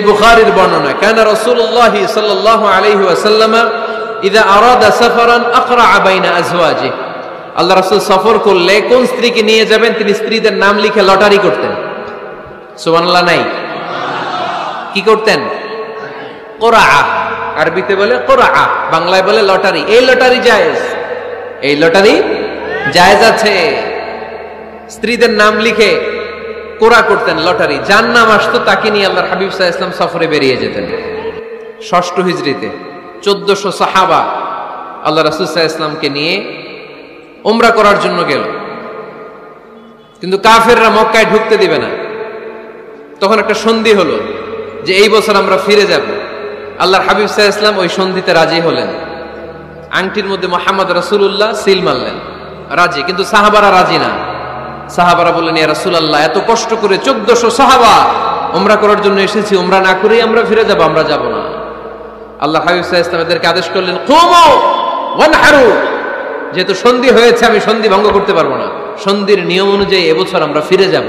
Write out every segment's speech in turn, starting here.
বুখারীর বর্ণনা, কানা রাসূলুল্লাহ সাল্লাল্লাহু আলাইহি ওয়াসাল্লাম ইযা আরাদা সাফারান আকরা বাইনা আজওয়াজিহি, আল্লাহ রাসূল সফর করলে কোন স্ত্রীকে নিয়ে যাবেন তিনি স্ত্রীদের নাম লিখে লটারি করতেন। সুবহানাল্লাহ নাই? কি করতেন? কোরআ, আরবিতে বলে কোরআ, বাংলায় বলে লটারি। এই লটারি জায়েজ, এই লটারি জায়েজ আছে। স্ত্রীদের নাম লিখে কোরআ করতেন, লটারি। যার নাম আসতো তাকে নিয়ে আল্লাহর হাবিব সাল্লাল্লাহু আলাইহি ওয়াসাল্লাম সফরে বেরিয়ে যেতেন। ৬ষ্ঠ হিজরিতে ১৪০০ সাহাবা আল্লাহ রাসূল সাল্লাল্লাহু আলাইহি ওয়াসাল্লামকে নিয়ে উমরা করার জন্য গেল, কিন্তু কাফেররা মক্কায় ঢুকতে দিবে না। তখন একটা সন্ধি হলো যে এই বছর আমরা ফিরে যাব। আল্লাহর হাবিব সাল্লাল্লাহু আলাইহি ওয়াসাল্লাম ওই সন্ধিতে রাজি হলেন। আংটির মধ্যে মুহাম্মদ রাসূলুল্লাহ সিল মারলেন, রাজি। কিন্তু সাহাবারা রাজি না। সাহাবারা বললেন, ইয়া রাসূলুল্লাহ, এত কষ্ট করে ১৪০০ সাহাবা উমরা করার জন্য এসেছি, উমরা না করেই আমরা ফিরে যাব, আমরা যাব না। আল্লাহ হাবিব সাল্লাল্লাহু আলাইহি ওয়াসাল্লাম এদেরকে আদেশ করলেন, কুমু ওয়ানহারু, যেহেতু সন্ধি হয়েছে আমি সন্ধি ভঙ্গ করতে পারবো না, সন্ধির নিয়ম অনুযায়ী এবছর আমরা ফিরে যাব,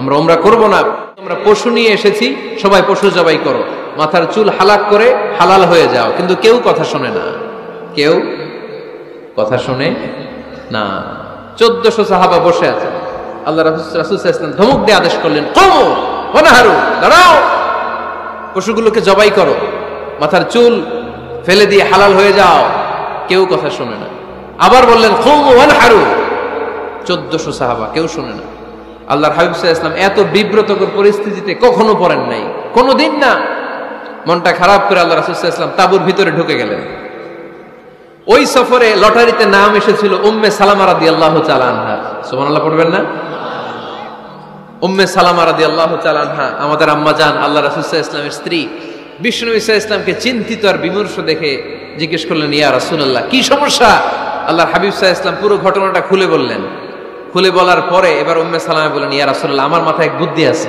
আমরা উমরা করব না। আমরা পশু নিয়ে এসেছি, সবাই পশু জবাই করো, মাথার চুল হালাক করে হালাল হয়ে যাও। কিন্তু কেউ কথা শোনে না, কেউ কথা শোনে না। ১৪০০ সাহাবা বসে আছে। আল্লাহ রাসূল সাল্লাল্লাহু আলাইহি ওয়াসাল্লাম ধমক দিয়ে আদেশ করলেন, কুমু ওয়ানহারু, দাঁড়াও, পশুগুলোকে জবাই করো, মাথার চুল ফেলে দিয়ে হালাল হয়ে যাও। কেউ কথা শোনে না। আবার বললেন, কুমু ওয়ানহারু, ১৪০০ সাহাবা, কেউ শোনে না। আল্লাহর হাবিব সাল্লাল্লাহু আলাইহি ওয়াসাল্লাম এত বিব্রতকর পরিস্থিতিতে কখনো পড়েন নাই, কোনোদিন না। মনটা খারাপ করে আল্লাহ রাসূল সাল্লাল্লাহু আলাইহি ওয়াসাল্লাম তাঁবুর ভিতরে ঢুকে গেলেন। ওই সফরে লটারিতে নাম এসেছিল উম্মে সালামা রাদিয়াল্লাহু তাআলা আনহা। সুবহানাল্লাহ পড়বেন না? উম্মে সালামা রাদিয়াল্লাহু তাআলা আনহা আমাদের আম্মা জান, আল্লাহ রাসূল সাল্লাল্লাহু আলাইহি ওয়াসাল্লামের স্ত্রী। বিশ্বনবী সাল্লাল্লাহু আলাইহি ওয়াসাল্লামকে চিন্তিত আর বিমর্ষ দেখে জিজ্ঞেস করলেন, ইয়া রাসূলুল্লাহ, কি সমস্যা? আল্লাহর হাবিব সাল্লাল্লাহু আলাইহি ওয়াসাল্লাম পুরো ঘটনাটা খুলে বললেন। খুলে বলার পরে এবার উম্মে সালামা বলেন, ইয়া রাসূলুল্লাহ, আমার মাথায় এক বুদ্ধি আছে।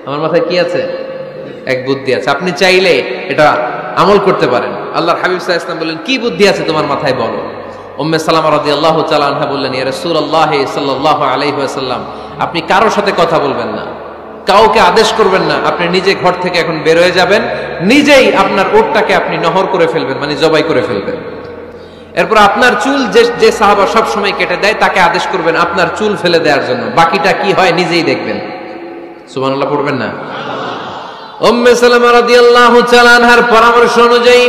আমার মাথায় কি আছে? এক বুদ্ধি আছে, আপনি চাইলে এটা আমল করতে পারেন। আল্লাহর হাবিব সাল্লাল্লাহু আলাইহি ওয়াসাল্লাম বললেন, কি বুদ্ধি আছে তোমার মাথায়, বলো। উম্মে সালামা রাদিয়াল্লাহু তাআলা আনহা বললেন, ইয়া রাসূলুল্লাহ সাল্লাল্লাহু আলাইহি ওয়াসাল্লাম, আপনি কারোর সাথে কথা বলবেন না, কাউকে আদেশ করবেন না, আপনি নিজে ঘর থেকে এখন বের হয়ে যাবেন, নিজেই আপনার উটটাকে আপনি নহর করে ফেলবেন, মানে জবাই করে ফেলবেন। এরপর আপনার চুল যে সাহাবা সব সময় কেটে দেয় তাকে আদেশ করবেন আপনার চুল ফেলে দেওয়ার জন্য, বাকিটা কি হয় নিজেই দেখবেন। সুবহানাল্লাহ পড়বেন না? উম্মে সালামা রাদিয়াল্লাহু তাআলা আনহার পরামর্শ অনুযায়ী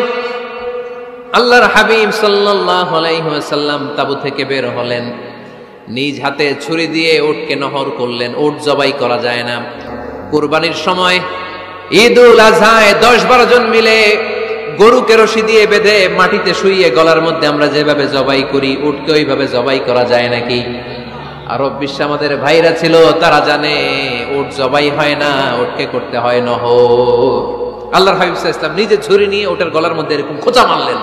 আল্লাহর হাবিব সাল্লাল্লাহু আলাইহি ওয়াসাল্লাম তাবু থেকে বের হলেন, নিজ হাতে ছুরি দিয়ে উটকে নহর করলেন। উট জবাই করা যায় না। কুরবানির সময় ঈদুল আজহায় ১০-১২ জন মিলে গরুকে রশি দিয়ে বেঁধে মাটিতে শুইয়ে গলার মধ্যে আমরা যেভাবে জবাই করি, উটকে ওইভাবে জবাই করা যায় নাকি? আরব বিশ্বে আমাদের ভাইরা ছিল, তারা জানে উট জবাই হয় না, উটকে করতে হয় নহর। আল্লাহর হাবিব সাল্লাল্লাহু আলাইহি ওয়াসাল্লাম নিজে ছুরি নিয়ে ওটার গলার মধ্যে এরকম খোঁচা মারলেন,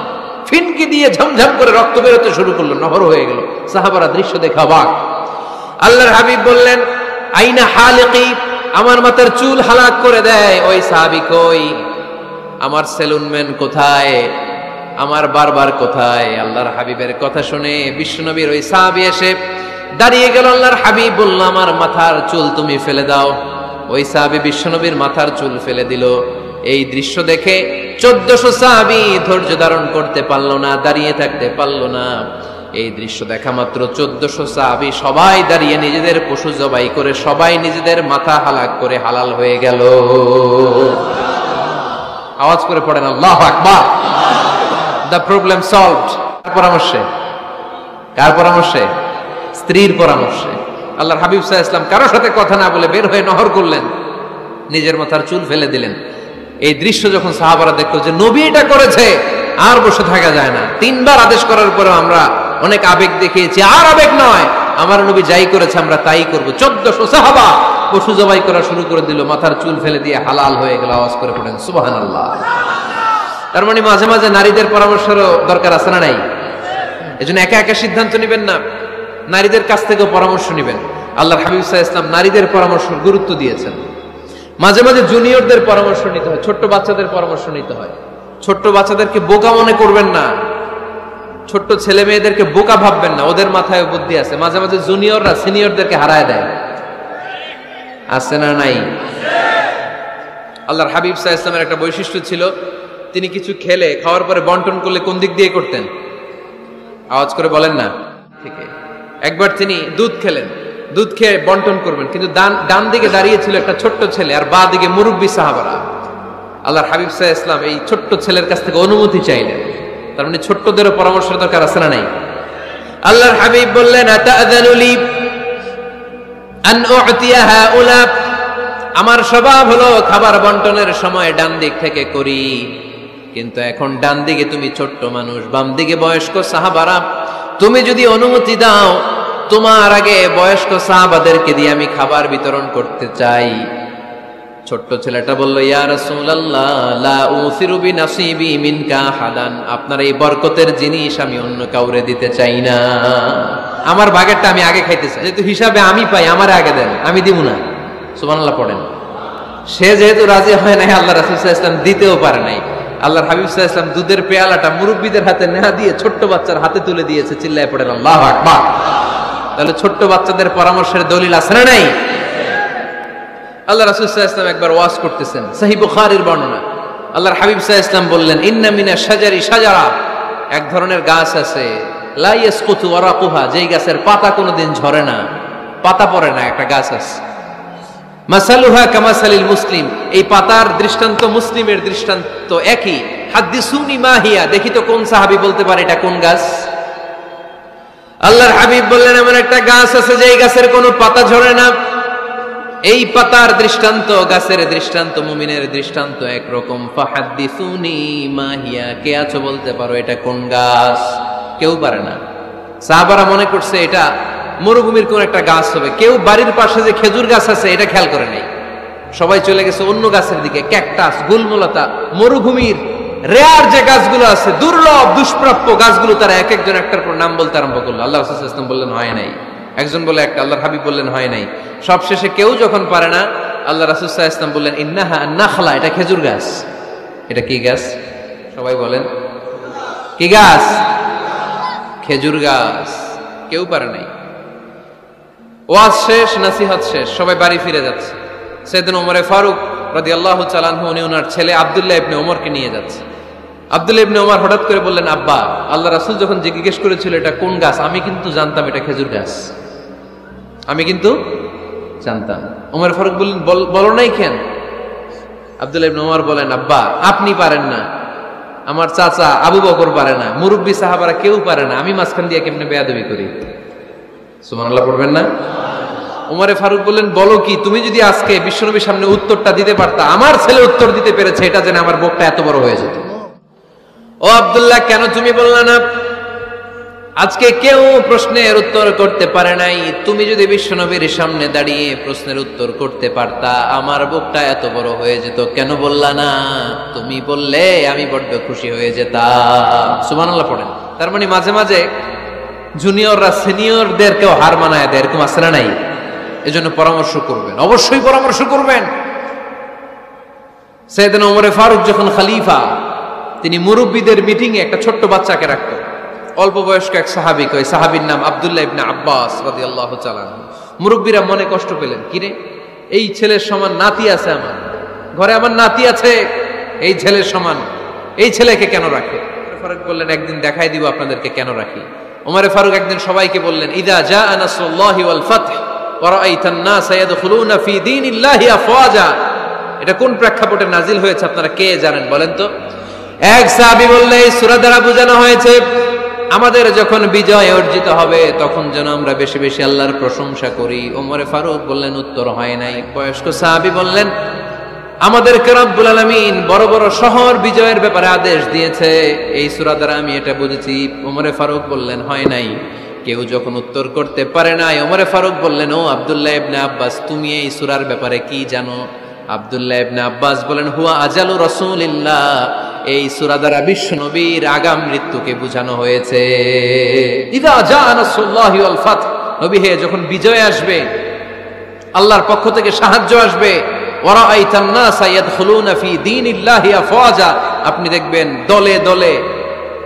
ফিনকি দিয়ে ঝমঝম করে রক্ত বেরোতে শুরু করলো, নহর হয়ে গেল। সাহাবারা দৃশ্য দেখে অবাক। আল্লাহর হাবিব বললেন, আইনা হালিকি, আমার মাথার চুল হালাক করে দেয় ওই সাহাবী কই? আমার সেলুনম্যান কোথায়? আমার বারবার কোথায়? আল্লাহর হাবিবের কথা শুনে বিশ্বনবীর ওই সাহাবী এসে দাঁড়িয়ে গেল। আল্লাহর হাবিব বলল, আমার মাথার চুল তুমি ফেলে দাও। ওই সাহাবী বিশ্বনবীর মাথার চুল ফেলে দিল। এই দৃশ্য দেখে ১৪০০ সাহাবী ধৈর্য ধারণ করতে পারলো না, দাঁড়িয়ে থাকতে পারলো না। এই দৃশ্য দেখা মাত্র ১৪০০ সাহাবী সবাই দাঁড়িয়ে নিজেদের পশু জবাই করে সবাই নিজেদের মাথা হালাক করে হালাল হয়ে গেল। আওয়াজ করে পড়েন আল্লাহু আকবার। The problem solved. কার পরামর্শে? কার পরামর্শে? স্ত্রীর পরামর্শে। আল্লাহর হাবিব সাল্লাল্লাহু আলাইহি ওয়াসাল্লাম কারোর সাথে কথা না বলে বের হয়ে নহর করলেন, নিজের মাথার চুল ফেলে দিলেন। এই দৃশ্য যখন সাহাবারা দেখলো যে নবী এটা করেছে, আর বসে থাকা যায় না। ৩বার আদেশ করার পরেও আমরা অনেক আবেগ দেখিয়েছি, আর আবেগ নয়, আমার নবী যাই করেছে আমরা তাই করব। ১৪০০ সাহাবা পশু জবাই করা শুরু করে দিল, মাথার চুল ফেলে দিয়ে হালাল হয়ে গেল। আওয়াজ করে পড়েন সুবহানাল্লাহ। তার মানে মাঝে মাঝে নারীদের পরামর্শেরও দরকার আছে না নাই? এজন্য একা একা সিদ্ধান্ত নেবেন না, নারীদের কাছ থেকেও পরামর্শ নেবেন। আল্লাহর হাবিব সাল্লাল্লাহু আলাইহি ওয়াসাল্লাম নারীদের পরামর্শ গুরুত্ব দিয়েছেন। মাঝে মাঝে জুনিয়রদের পরামর্শ নিতে হয়, ছোট্ট বাচ্চাদের পরামর্শ নিতে হয়। ছোট্ট বাচ্চাদেরকে বোকা মনে করবেন না, ছোট্ট ছেলে মেয়েদেরকে বোকা ভাববেন না, ওদের মাথায় বুদ্ধি আছে। মাঝে মাঝে জুনিয়ররা সিনিয়রদেরকে হারায় দেয়, আছে না নাই? আল্লাহর হাবিব সাল্লাল্লাহু আলাইহি ওয়াসাল্লামের একটা বৈশিষ্ট্য ছিল, তিনি কিছু খেলে খাওয়ার পরে বন্টন করলে কোন দিক দিয়ে করতেন? আওয়াজ করে বলেন না। ঠিক একবার তিনি দুধ খেলেন, দুধ খেয়ে বন্টন করবেন, কিন্তু ডান দিকে দাঁড়িয়ে ছিল একটা ছোট্ট ছেলে আর বাঁ দিকে মুরব্বী সাহাবারা। আল্লাহর হাবিব সাল্লাল্লাহু আলাইহি ওয়াসাল্লাম এই ছোট্ট ছেলের কাছ থেকে অনুমতি চাইলেন। তার মানে ছোট্টদেরও পরামর্শের দরকার আছে না নাই? আল্লাহর হাবিব বললেন, আতাযানু লি আন উ'তিয়া হাউলা, আমার স্বভাব হলো খাবার বন্টনের সময় ডান দিক থেকে করি, কিন্তু এখন ডান দিকে তুমি ছোট্ট মানুষ, বাম দিকে বয়স্ক সাহাবারা, তুমি যদি অনুমতি দাও তোমার আগে বয়স্ক সাহাবাদেরকে দিয়ে আমি খাবার বিতরণ করতে চাই। ছোট্ট ছেলেটা বলল, ইয়া রাসূলুল্লাহ লা উসিরু বিনাসিবি মিনকা হাদান, আপনার এই বরকতের জিনিস আমি অন্য কাউরে দিতে চাই না, আমার ভাগেরটা আমি আগে খাইতে চাই, যেহেতু হিসাবে আমি পাই আমার আগে দেন, আমি দিব না। সুবহানাল্লাহ পড়েন। সে যেহেতু রাজি হয় নাই, আল্লাহ রাসূল সাল্লাল্লাহু আলাইহি ওয়াসাল্লাম দিতেও পারে নাই। আল্লাহর হাবিব সাল্লাল্লাহু আলাইহি ওয়াসাল্লাম দুধের পেয়ালাটা মুরব্বিদের হাতে না দিয়ে ছোট্ট বাচ্চার হাতে তুলে দিয়েছে। চিল্লায় পড়েন আল্লাহু আকবার। তাহলে ছোট্ট বাচ্চাদের পরামর্শের দলিল আছে না নাই? আল্লাহ রাসূল সাল্লাল্লাহু আলাইহি ওয়াসাল্লাম একবার ওয়াজ করতেছেন, সহিহ বুখারীর বর্ণনা। আল্লাহর হাবিব সাল্লাল্লাহু আলাইহি ওয়াসাল্লাম বললেন, ইন্না মিনাশ শাজারি শাজারা, এক ধরনের গাছ আছে, লা ইয়াসকুতু ওয়ারাকুহা, যেই গাছের পাতা কোনোদিন ঝরে না, পাতা পড়ে না, একটা গাছ আছে। মাসালুহা কামাসালিল মুসলিম, এই পাতার দৃষ্টান্ত মুসলিমের দৃষ্টান্ত একই। হাদিসুনি মা হিয়া, দেখি তো কোন সাহাবী বলতে পারে এটা কোন গাছ? আল্লাহর হাবিব বললেন, এমন একটা গাছ আছে যেই গাছের কোনো পাতা ঝরে না। এই পাতার দৃষ্টান্ত, গাছের দৃষ্টান্ত, মুমিনের দৃষ্টান্ত একরকম। ফাহাদিসুনি মা হিয়া, কে আছো বলতে পারো এটা কোন গাছ? কেউ পারে না। সাহাবারা মনে করছে এটা মরুভূমির কোন একটা গাছ হবে। কেউ বাড়ির পাশে যে খেজুর গাছ আছে এটা খেয়াল করে নাই, সবাই চলে গেছে অন্য গাছের দিকে। ক্যাকটাস, গুলমলতা, মরুভূমির রেয়ার যে গাছগুলো আছে, দুর্লভ দুষ্প্রাপ্য গাছগুলো, তারা এক একজন একটার পর নাম বলতে আরম্ভ করলো। আল্লাহ রাসূল সাল্লাল্লাহু আলাইহি ওয়াসাল্লাম বললেন হয় নাই, একজন বলে একটা, আল্লাহর হাবিব বললেন হয় নাই। সবশেষে কেউ যখন পারে না, আল্লাহ রাসূল সাল্লাল্লাহু আলাইহি ওয়াসাল্লাম বললেন, ইন্নাহা নাখলা, এটা খেজুর গাছ। এটা কি গাছ? সবাই বলেন কি গাছ? খেজুর গাছ। কেউ পারে নাই। ওয়াজ শেষ, নসিহত শেষ, সবাই বাড়ি ফিরে যাচ্ছে। সাইয়েদনা ওমর ফারুক রাদিয়াল্লাহু তাআলা আনহু উনি ওনার ছেলে আব্দুল্লাহ ইবনে ওমরকে নিয়ে যাচ্ছে। আব্দুল্লাহ ইবনে ওমর হঠাৎ করে বললেন, আব্বা, আল্লাহ রাসূল যখন জিজ্ঞেস করেছিল এটা কোন গাছ, আমি কিন্তু জানতাম এটা খেজুর গাছ, আমি কিন্তু জানতাম। ওমর ফারুক বললেন, বলো নাই কেন? আব্দুল্লাহ ইবনে ওমর বলেন, আব্বা আপনি পারেন না, আমার চাচা আবু বকর পারে না, মুরব্বী সাহাবারা কেউ পারে না, আমি মাঝখান দিয়ে কেমনে বেয়াদবি করি? সুবহানাল্লাহ পড়বেন না? ওমরে ফারুক বললেন, বলো কি, তুমি যদি আজকে বিশ্বনবীর সামনে উত্তরটা দিতে পারতা, আমার ছেলে উত্তর দিতে পেরেছে এটা জেনে আমার বুকটা এত বড় হয়ে যেত। ও আব্দুল্লাহ, কেন তুমি বললা না? আজকে কেউ প্রশ্নের উত্তর করতে পারে নাই, তুমি যদি বিশ্বনবীর সামনে দাঁড়িয়ে প্রশ্নের উত্তর করতে পারতা, আমার বুকটা এত বড় হয়ে যেত। কেন বললা না? তুমি বললে আমি বড্ড খুশি হয়ে যেতাম। সুবহানাল্লাহ পড়েন। তার মানে মাঝে মাঝে জুনিয়ররা সিনিয়রদেরকেও হার মানায় দেয়, এরকম আছে না নাই? এজন্য পরামর্শ করবেন, অবশ্যই পরামর্শ করবেন। সাইয়েদনা ওমর ফারুক যখন খলিফা, তিনি মুরব্বীদের মিটিং এ একটা ছোট্ট বাচ্চাকে রাখতেন, অল্প বয়স্ক এক সাহাবী, ওই সাহাবীর নাম আব্দুল্লাহ ইবনে আব্বাস রাদিয়াল্লাহু তাআলা আনহু। মুরব্বীরা মনে কষ্ট পেলেন, কিরে এই ছেলের সমান নাতি আছে আমার ঘরে, আমার নাতি আছে এই ছেলের সমান, এই ছেলেকে কেন রাখে? ফারুক বললেন, একদিন দেখাই দিব আপনাদেরকে কেন রাখি। ওমর ফারুক একদিন সবাইকে বললেন, ইদা জাআ নাসরুল্লাহি ওয়াল ফাতহ ওয়া রাআইতান নাসা ইয়াদখুলুনা ফি দীনিল্লাহি আফওয়াজা, এটা কোন প্রেক্ষাপটে নাজিল হয়েছে আপনারা কে জানেন বলেন তো? এক সাহাবী বললেন, এই সূরা দ্বারা বোঝানো হয়েছে আমাদের যখন বিজয় অর্জিত হবে তখন যেন আমরা বেশি বেশি আল্লাহর প্রশংসা করি। ওমর ফারুক বললেন, উত্তর হয় নাই। বয়স্ক সাহাবী বললেন, আমাদেরকে রব্বুল আলামিন বড় বড় শহর বিজয়ের ব্যাপারে আদেশ দিয়েছে, এই সূরা দ্বারা আমি এটা বুঝেছি। ওমর ফারুক বললেন, হয় নাই। কেউ যখন উত্তর করতে পারে নাই, ওমর ফারুক বললেন, ও আব্দুল্লাহ ইবনে আব্বাস, তুমি এই সূরার ব্যাপারে কি জানো? আব্দুল্লাহ ইবনে আব্বাস বলেন, হুয়া আজালু রাসূলিল্লাহ, এই সূরা দ্বারা বিশ্ব নবীর আগাম মৃত্যুকে বোঝানো হয়েছে। ইদা জাআ নাসরুল্লাহি ওয়াল ফাতহ, নবী হে যখন বিজয় আসবে, আল্লাহর পক্ষ থেকে সাহায্য আসবে, ওয়া রাআইতান নাসা ইয়াদখুলুনা ফি দীনিল্লাহি আফওয়াজা, আপনি দেখবেন দলে দলে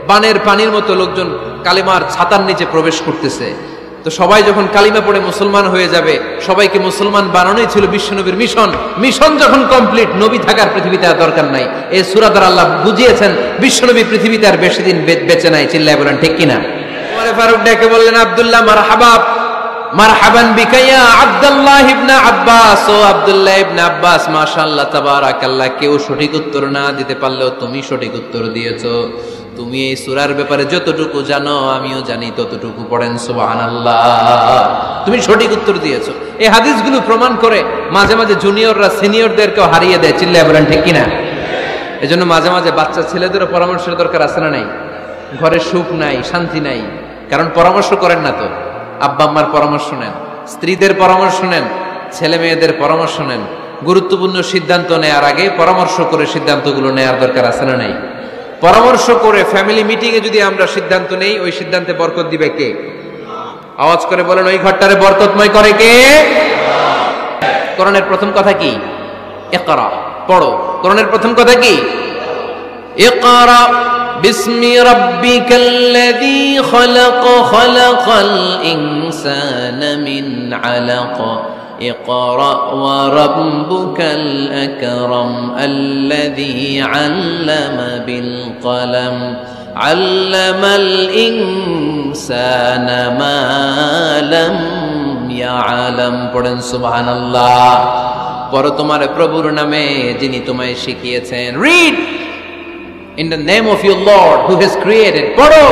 বানের পানির মতো লোকজন কালেমার ছাতার নিচে প্রবেশ করতেছে। তো সবাই যখন কালিমা পড়ে মুসলমান হয়ে যাবে, সবাইকে মুসলমান বানানোই ছিল বিশ্বনবীর মিশন। মিশন যখন কমপ্লিট, নবী থাকার পৃথিবীতে আর দরকার নাই। এই সূরা দ্বারা আল্লাহ বুঝিয়েছেন বিশ্বনবী পৃথিবীতে আর বেশি দিন বেঁচে নাই। চিল্লায় বলেন ঠিক কিনা? ওমর ফারুক ডেকে বললেন, আব্দুল্লাহ মারহাবা, মারহাবান বিকা ইয়া আব্দুল্লাহ ইবনে আব্বাস। ও আব্দুল্লাহ ইবনে আব্বাস, মাশাআল্লাহ তাবারাকাল্লাহ। কেউ সঠিক উত্তর না দিতে পারলেও তুমি সঠিক উত্তর দিয়েছো। তুমি এই সূরার ব্যাপারে যতটুকু জানো আমিও জানি ততটুকু। পড়েন সুবহানাল্লাহ। তুমি সঠিক উত্তর দিয়েছো। এই হাদিসগুলো প্রমাণ করে মাঝে মাঝে জুনিয়ররা সিনিয়রদেরকেও হারিয়ে দেয়। চিল্লায় বলেন ঠিক কিনা? এজন্য মাঝে মাঝে বাচ্চা ছেলেদেরও পরামর্শের দরকার আছে না নাই? ঘরে সুখ নাই, শান্তি নাই, কারণ পরামর্শ করেন না তো। আব্বা আম্মার পরামর্শ নেন, স্ত্রীদের পরামর্শ নেন, ছেলে মেয়েদের পরামর্শ নেন। গুরুত্বপূর্ণ সিদ্ধান্ত নেওয়ার আগে পরামর্শ করে সিদ্ধান্তগুলো নেওয়ার দরকার আছে না নাই? পরামর্শ করে ফ্যামিলি মিটিং এ যদি আমরা সিদ্ধান্ত নেই, ওই সিদ্ধান্তে বরকত দিবে কে? আওয়াজ করে বলেন, ওই ঘরটারে বরকতময় করে কে? কোরআনের প্রথম কথা কি? ইকরা, পড়ো। কোরআনের প্রথম কথা কি? ইকরা বিসমি রাব্বিকাল্লাযী খালাক, খালাকাল ইনসানা মিন আলাক। اقرأ وربك الأكرم الذي علم بالقلم علم الإنسان ما لم يعلم। পড়েন সুবহানাল্লাহ। পড়ো তোমার প্রভুর নামে যিনি তোমায় শিখিয়েছেন। Read in the name of your Lord who has created. পড়ো,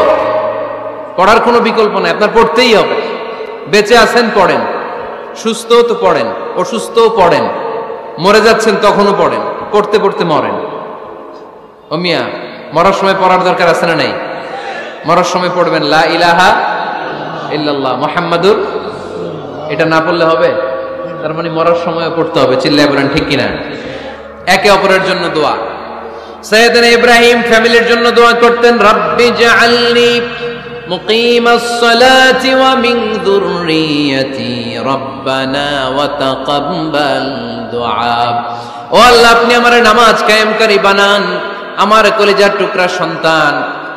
পড়ার কোনো বিকল্প নাই, আপনার পড়তেই হবে। বেঁচে আছেন পড়েন, সুস্থ তো পড়েন, অসুস্থ পড়েন, মরে যাচ্ছেন তখনও পড়েন, পড়তে পড়তে মরেন। ও মিয়া, মরার সময় পড়ার দরকার আছে না নাই? মরার সময় পড়বেন লা ইলাহা ইল্লাল্লাহ মুহাম্মাদুর। এটা না পড়লে হবে? তার মানে মরার সময় পড়তে হবে। চিল্লায় বলেন ঠিক কিনা? একে অপরের জন্য দোয়া। সাইয়েদনা ইব্রাহিম ফ্যামিলির জন্য দোয়া করতেন, রাব্বি জাআলনি মুকিমাস সালাতি ওয়া মিন যুররিয়াতি রব্বানা ওয়া তাকাব্বাল দুআ। ও আল্লাহ, আপনি আমারে নামাজ কায়েমকারী বানান, আমার কলিজার টুকরা সন্তান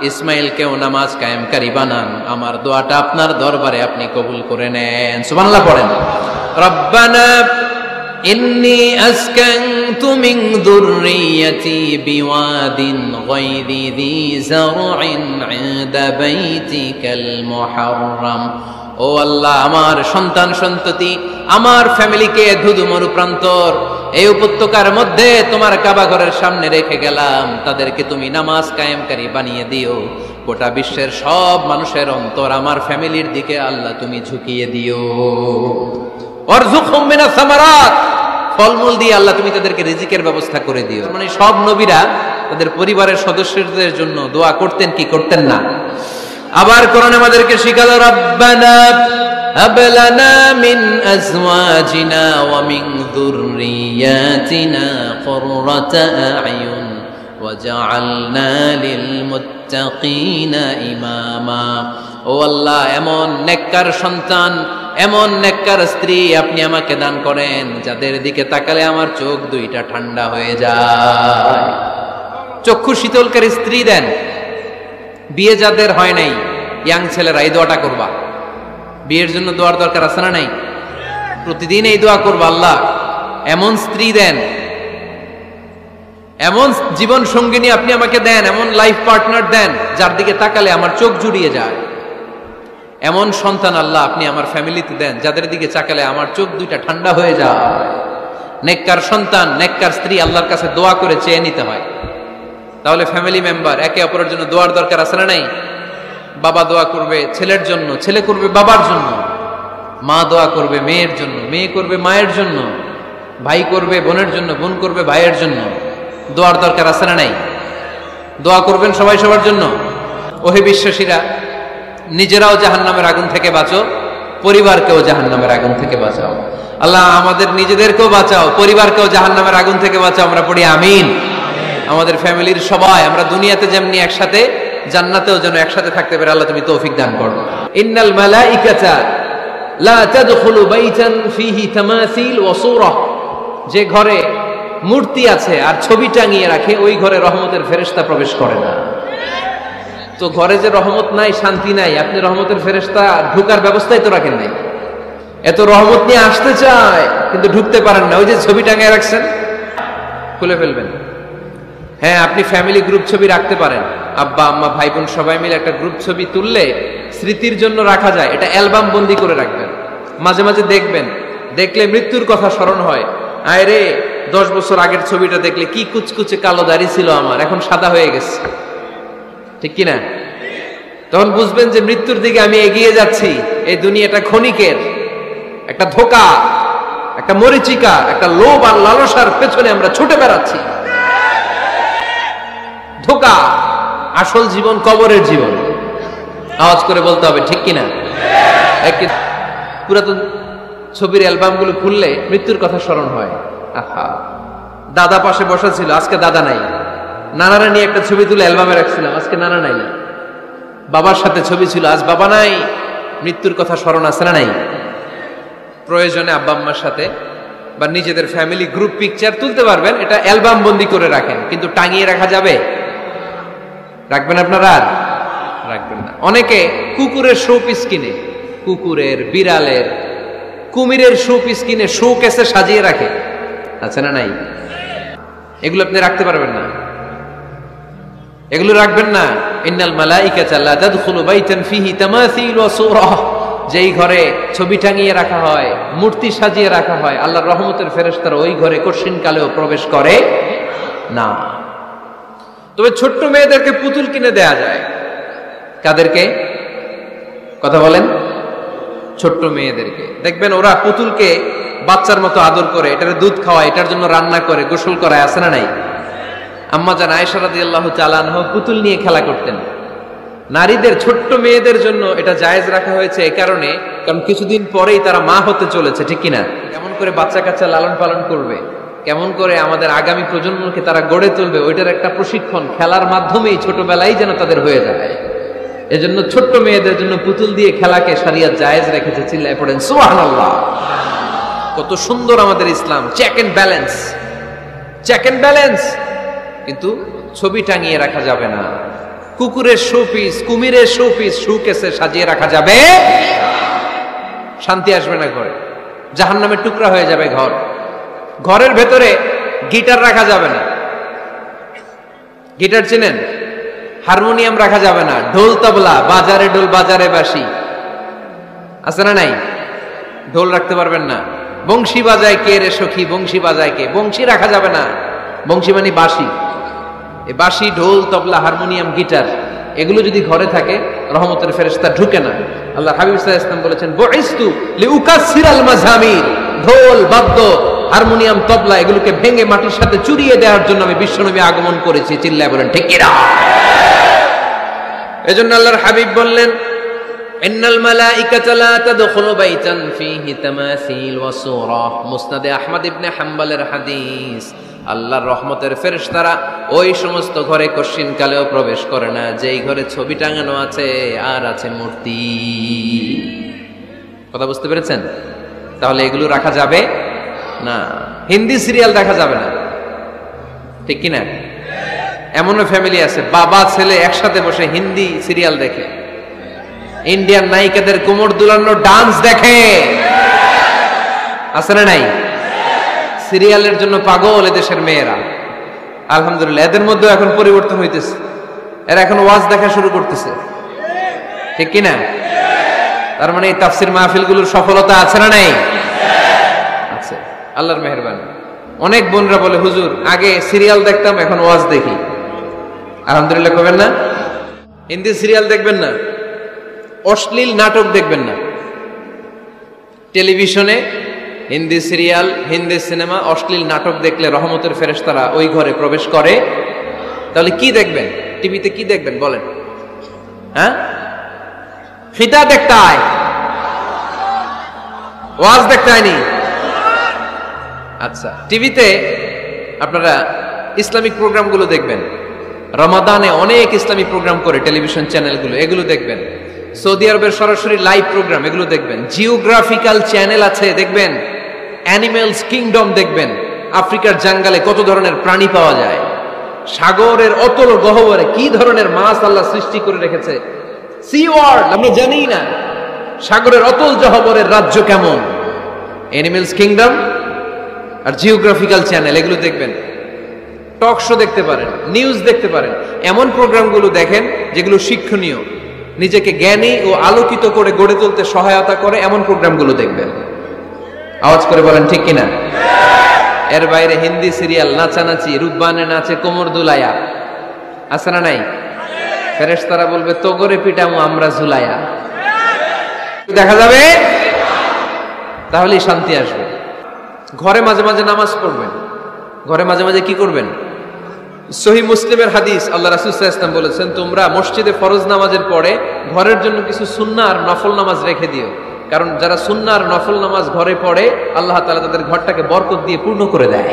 ইসমাইলকেও নামাজ কায়েমকারী বানান। আমার দোয়াটা আপনার দরবারে আপনি কবুল করে নেন। সুবহানাল্লাহ পড়েন। রব্বানা ইন্নী আসকানতু মিন যুররিয়াতি বিওয়াদিন গায়রি যী যারইন ইনদা বাইতিকাল মুহাররাম। ও আল্লাহ, আমার সন্তান সন্ততি, আমার ফ্যামিলিকে ধুধু মরুপ্রান্তর এই উপত্যকার মধ্যে তোমার কাবা ঘরের সামনে রেখে গেলাম। তাদেরকে তুমি নামাজ কায়েমকারী বানিয়ে দিও। গোটা বিশ্বের সব মানুষের অন্তর আমার ফ্যামিলির দিকে আল্লাহ তুমি ঝুঁকিয়ে দিও। ওয়ারযুকহুম মিনাস সামারাত, ফলমূল দিয়ে আল্লাহ তুমি তাদেরকে রিজিকের ব্যবস্থা করে দিও। মানে সব নবীরা তাদের পরিবারের সদস্যদের জন্য দোয়া করতেন কি করতেন না? আবার কোরআন আমাদেরকে শিখালো, রব্বানা হাব লানা মিন আজওয়াজিনা ওয়া মিন যুররিয়াতিনা কুররাতা আ'য়ুন ওয়াজআলনা লিল মুত্তাকিনা ইমামা। ও আল্লাহ, এমন নেককার সন্তান, এমন নেককার স্ত্রী আপনি আমাকে দান করেন যাদের দিকে তাকালে আমার চোখ দুইটা ঠান্ডা হয়ে যায়। চক্ষু শীতলকারী স্ত্রী দেন। বিয়ে যাদের হয় নাই, ইয়াং ছেলেরা এই দোয়াটা করবা। বিয়ের জন্য দোয়ার দরকার আছে না নাই? প্রতিদিন এই দোয়া করবা, আল্লাহ এমন স্ত্রী দেন, এমন জীবন সঙ্গিনী আপনি আমাকে দেন, এমন লাইফ পার্টনার দেন যার দিকে তাকালে আমার চোখ জুড়িয়ে যায়। এমন সন্তান আল্লাহ আপনি আমার ফ্যামিলিতে দেন যাদের দিকে তাকালে আমার চোখ দুইটা ঠান্ডা হয়ে যায়। নেককার সন্তান, নেককার স্ত্রী আল্লাহর কাছে দোয়া করে চেয়ে নিতে হয়। তাহলে ফ্যামিলি মেম্বার একে অপরের জন্য দোয়ার দরকার আছে না নাই? বাবা দোয়া করবে ছেলের জন্য, ছেলে করবে বাবার জন্য, মা দোয়া করবে মেয়ের জন্য, মেয়ে করবে মায়ের জন্য, ভাই করবে বোনের জন্য, বোন করবে ভাইয়ের জন্য। দোয়ার দরকার আছে না নাই? দোয়া করবেন সবাই সবার জন্য। ওহে বিশ্বাসীরা, নিজেরাও জাহান্নামের আগুন থেকে বাঁচো, পরিবারকেও জাহান্নামের আগুন থেকে বাঁচাও। আল্লাহ আমাদের নিজেদেরকেও বাঁচাও, পরিবারকেও জাহান্নামের আগুন থেকে বাঁচাও। আমরা পড়ি আমিন। আমাদের ফ্যামিলির সবাই আমরা দুনিয়াতে যেমনি একসাথে, জান্নাতেও যেন একসাথে থাকতে পারে আল্লাহ তুমি তৌফিক দান করো। ইন্নাল মালাইকাতা লা তাদখুলু বাইতান ফিহি তামাসিল ওয়া সূরা। যে ঘরে মূর্তি আছে আর ছবি টাঙিয়ে রাখে, ওই ঘরে রহমতের ফেরেশতা প্রবেশ করে না। তো ঘরে যে রহমত নাই, শান্তি নাই, আপনি রহমতের ফেরেশতা ঢোকার ব্যবস্থাই তো রাখেন নাই। এত রহমত নিয়ে আসতে চায় কিন্তু ঢুকতে পারেন না। ওই যে ছবি টাঙায় রাখছেন, খুলে ফেলবেন। হ্যাঁ, আপনি ফ্যামিলি গ্রুপ ছবি রাখতে পারেন, আব্বা আম্মা ভাই বোন সবাই মিলে একটা গ্রুপ ছবি তুললে স্মৃতির জন্য রাখা যায়। এটা অ্যালবাম বন্দি করে রাখবেন, মাঝে মাঝে দেখবেন, দেখলে মৃত্যুর কথা স্মরণ হয়। আয় রে, 10 বছর আগের ছবিটা দেখলে কি কুচকুচে কালো দাড়ি ছিল আমার, এখন সাদা হয়ে গেছে, ঠিক কিনা? তখন বুঝবেন যে মৃত্যুর দিকে আমি এগিয়ে যাচ্ছি। এই দুনিয়াটা ক্ষণিকের, একটা ধোঁকা, একটা মরিচিকা, একটা লোভ আর লালসার পেছনে আমরা ছুটে বেড়াচ্ছি। ধোঁকা, আসল জীবন কবরের জীবন। আওয়াজ করে বলতে হবে, ঠিক কিনা? পুরাতন ছবির অ্যালবামগুলো খুললে মৃত্যুর কথা স্মরণ হয়। আহা, দাদা পাশে বসা ছিল, আজকে দাদা নাই। নানারা নিয়ে একটা ছবি তুলে অ্যালবামে রাখছিলাম, আজকে নানা নাই। বাবার সাথে ছবি ছিল, আজ বাবা নাই। মৃত্যুর কথা স্মরণ আছে না নাই? প্রয়োজনে আব্বা আম্মার সাথে বা নিজেদের ফ্যামিলি গ্রুপ পিকচার তুলতে পারবেন, এটা অ্যালবাম বন্দি করে রাখেন, কিন্তু টাঙিয়ে রাখা যাবে? রাখবেন আপনারা? আর রাখবেন না। অনেকে কুকুরের শো পিস কিনে, কুকুরের, বিড়ালের, কুমিরের শো পিস কিনে শো কেসে সাজিয়ে রাখে, আছে না নাই? এগুলো আপনি রাখতে পারবেন না, এগুলো রাখবেন না। ইন্নাল মালাইকাতা লা তাদখুলু বাইতান ফিহি তামাসিল ওয়া সূরা, যেই ঘরে ছবি টাঙিয়ে রাখা হয়, মূর্তি সাজিয়ে রাখা হয়, আল্লাহর রহমতের ফেরেশতারা ওই ঘরে কঠিন কালেও প্রবেশ করে না। তবে ছোট্ট মেয়েদেরকে পুতুল কিনে দেয়া যায়। কাদেরকে? কথা বলেন। ছোট্ট মেয়েদেরকে দেখবেন, ওরা পুতুলকে বাচ্চার মতো আদর করে, এটার দুধ খাওয়ায়, এটার জন্য রান্না করে, গোসল করায়, আছে না নাই? আম্মা জান আয়েশা রাদিয়াল্লাহু তাআলা আনহা পুতুল নিয়ে খেলা করতেন। নারীদের, ছোট্ট মেয়েদের জন্য এটা জায়েজ রাখা হয়েছে এই কারণে, কারণ কিছুদিন পরেই তারা মা হতে চলেছে, ঠিক কিনা? কেমন করে বাচ্চা কাচ্চা লালন পালন করবে, কেমন করে আমাদের আগামী প্রজন্মকে তারা গড়ে তুলবে, ওইটার একটা প্রশিক্ষণ খেলার মাধ্যমেই ছোটবেলায় যেন তাদের হয়ে যায়। এজন্য ছোট্ট মেয়েদের জন্য পুতুল দিয়ে খেলাকে শরিয়ত জায়েজ রেখেছে। চিল্লায় পড়েন সুবহানাল্লাহ। কত সুন্দর আমাদের Islam, check and balance, check and balance. কিন্তু ছবি টাঙিয়ে রাখা যাবে না। কুকুরের শোপিস, কুমিরের শোপিস শোকেসে সাজিয়ে রাখা যাবে, শান্তি আসবে না ঘরে, জাহান্নামের টুকরা হয়ে যাবে ঘর। ঘরের ভেতরে গিটার রাখা যাবে না। গিটার চেনেন? হারমোনিয়াম রাখা যাবে না। ঢোল তবলা, বাজারে ঢোল বাজারে বাঁশি, আছে না নাই? ঢোল রাখতে পারবেন না। বংশী বাজায় কে রে সখী, বংশী বাজায় কে, বংশী রাখা যাবে না। বংশী মানে বাঁশি। এই বাঁশি, ঢোল, তবলা, হারমোনিয়াম, গিটার, এগুলো যদি ঘরে থাকে রহমতের ফেরেশতা ঢুকে না। আল্লাহ হাবিব সাল্লাল্লাহু আলাইহি ওয়াসাল্লাম বলেছেন, বুইস্তু লিউকাসসিরাল মাযামির, ঢোল, বাদ্য, হারমোনিয়াম, তবলা এগুলোকে ভেঙে মাটির সাথে চুরিয়ে দেওয়ার জন্য আমি বিশ্বনবী আগমন করেছি। চিল্লায় বলেন ঠিক কিনা? এজন্য আল্লাহর হাবিব বললেন, ইন্নাল মালাইকাতা লা তাদখুলু বাইতান ফীহি তামাসিল ওয়া সূরা। মুসনাদে আহমদ ইবনে হাম্বলের হাদিস। আল্লাহর রহমতের ফেরেশতারা ওই সমস্ত ঘরে কশিন কালেও প্রবেশ করে না যেই ঘরে ছবি টাঙানো আছে আর আছে মূর্তি। কথা বুঝতে পেরেছেন? তাহলে এগুলো রাখা যাবে না। হিন্দি সিরিয়াল দেখা যাবে না, ঠিক কিনা? এমনও ফ্যামিলি আছে, বাবা ছেলে একসাথে বসে হিন্দি সিরিয়াল দেখে, ইন্ডিয়ান নায়িকাদের কোমর দুলানো ডান্স দেখে, আছে না নাই? সিরিয়ালের জন্য পাগল এদেশের মেয়েরা। আলহামদুলিল্লাহ, এদের মধ্যেও এখন পরিবর্তন হইতেছে। এরা এখন ওয়াজ দেখা শুরু করতেছে, ঠিক কিনা? তার মানে এই তাফসির মাহফিলগুলোর সফলতা আছে না নাই? আছে, আল্লাহর মেহেরবানি। অনেক বোনরা বলে, হুজুর আগে সিরিয়াল দেখতাম, এখন ওয়াজ দেখি। আলহামদুলিল্লাহ করবেন না? হিন্দি সিরিয়াল দেখবেন না, অশ্লীল নাটক দেখবেন না। টেলিভিশনে হিন্দি সিরিয়াল, হিন্দি সিনেমা, অশ্লীল নাটক দেখলে রহমতের ফেরেশতারা ওই ঘরে প্রবেশ করে। তাহলে কি দেখবেন? টিভিতে কি দেখবেন বলেন? হ্যাঁ, খিতা দেখতে হয়, ওয়াজ দেখতে হয়নি। আচ্ছা, টিভিতে আপনারা ইসলামিক প্রোগ্রামগুলো দেখবেন। রমাদানে অনেক ইসলামিক প্রোগ্রাম করে টেলিভিশন চ্যানেলগুলো, এগুলো দেখবেন। সৌদি আরবের সরাসরি লাইভ প্রোগ্রাম, এগুলো দেখবেন। জিওগ্রাফিক্যাল চ্যানেল আছে, দেখবেন। অ্যানিমেলস কিংডম দেখবেন, আফ্রিকার জঙ্গলে কত ধরনের প্রাণী পাওয়া যায়। সাগরের অতল গহ্বরে কি ধরনের মাছ আল্লাহ সৃষ্টি করে রেখেছে, সি ওয়ার্ল্ড আমরা জানি না। সাগরের অতল গহ্বরের রাজ্য কেমন, অ্যানিমেলস কিংডম আর জিওগ্রাফিক্যাল চ্যানেল এগুলো দেখবেন, টক শো দেখতে পারেন, নিউজ দেখতে পারেন, এমন প্রোগ্রামগুলো দেখেন যেগুলো শিক্ষণীয়, নিজেকে জ্ঞানী ও আলোকিত করে গড়ে তুলতে সহায়তা করে, এমন প্রোগ্রামগুলো দেখবেন। আওয়াজ করে বলেন ঠিক কিনা? এর বাইরে হিন্দি সিরিয়াল, নাচানাচি, রূপবানে নাচে কোমর দুলায়া, আছে না নাই? ফেরেশতারা বলবে তো করে পিটামু আমরা ঝুলায়া, দেখা যাবে, তাহলেই শান্তি আসবে। ঘরে মাঝে মাঝে নামাজ পড়বেন, ঘরে মাঝে মাঝে কি করবেন? সহিহ মুসলিমের হাদিস, আল্লাহ রাসূল সাল্লাল্লাহু আলাইহি ওয়াসাল্লাম বলেছেন, তোমরা মসজিদে ফরজ নামাজের পরে ঘরের জন্য কিছু সুন্নাহ আর নফল নামাজ রেখে দিও, কারণ যারা সুন্নাহ আর নফল নামাজ ঘরে পড়ে আল্লাহ তাআলা তাদের ঘরটাকে বরকত দিয়ে পূর্ণ করে দেয়।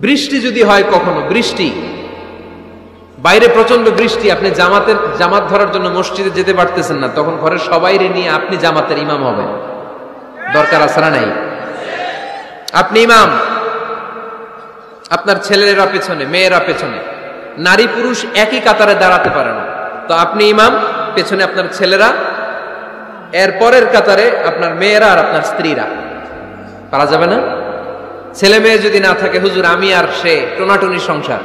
বৃষ্টি যদি হয়, কখনো বৃষ্টি, বাইরে প্রচন্ড বৃষ্টি, আপনি জামাত ধরার জন্য মসজিদে যেতে পারতেছেন না, তখন ঘরের সবাইরে নিয়ে আপনি জামাতের ইমাম হবেন, দরকার আছে না নাই? আপনি ইমাম, আপনার ছেলেরা পেছনে, মেয়েরা পেছনে, নারী পুরুষ একই কাতারে দাঁড়াতে পারে না, তো আপনি ইমাম, পেছনে আপনার ছেলেরা, এর পরের কাতারে আপনার মেয়েরা আর আপনার স্ত্রীরা। পারা যাবে না? ছেলে মেয়ে যদি না থাকে, হুজুর আমি আর সে টোনাটুনি সংসার,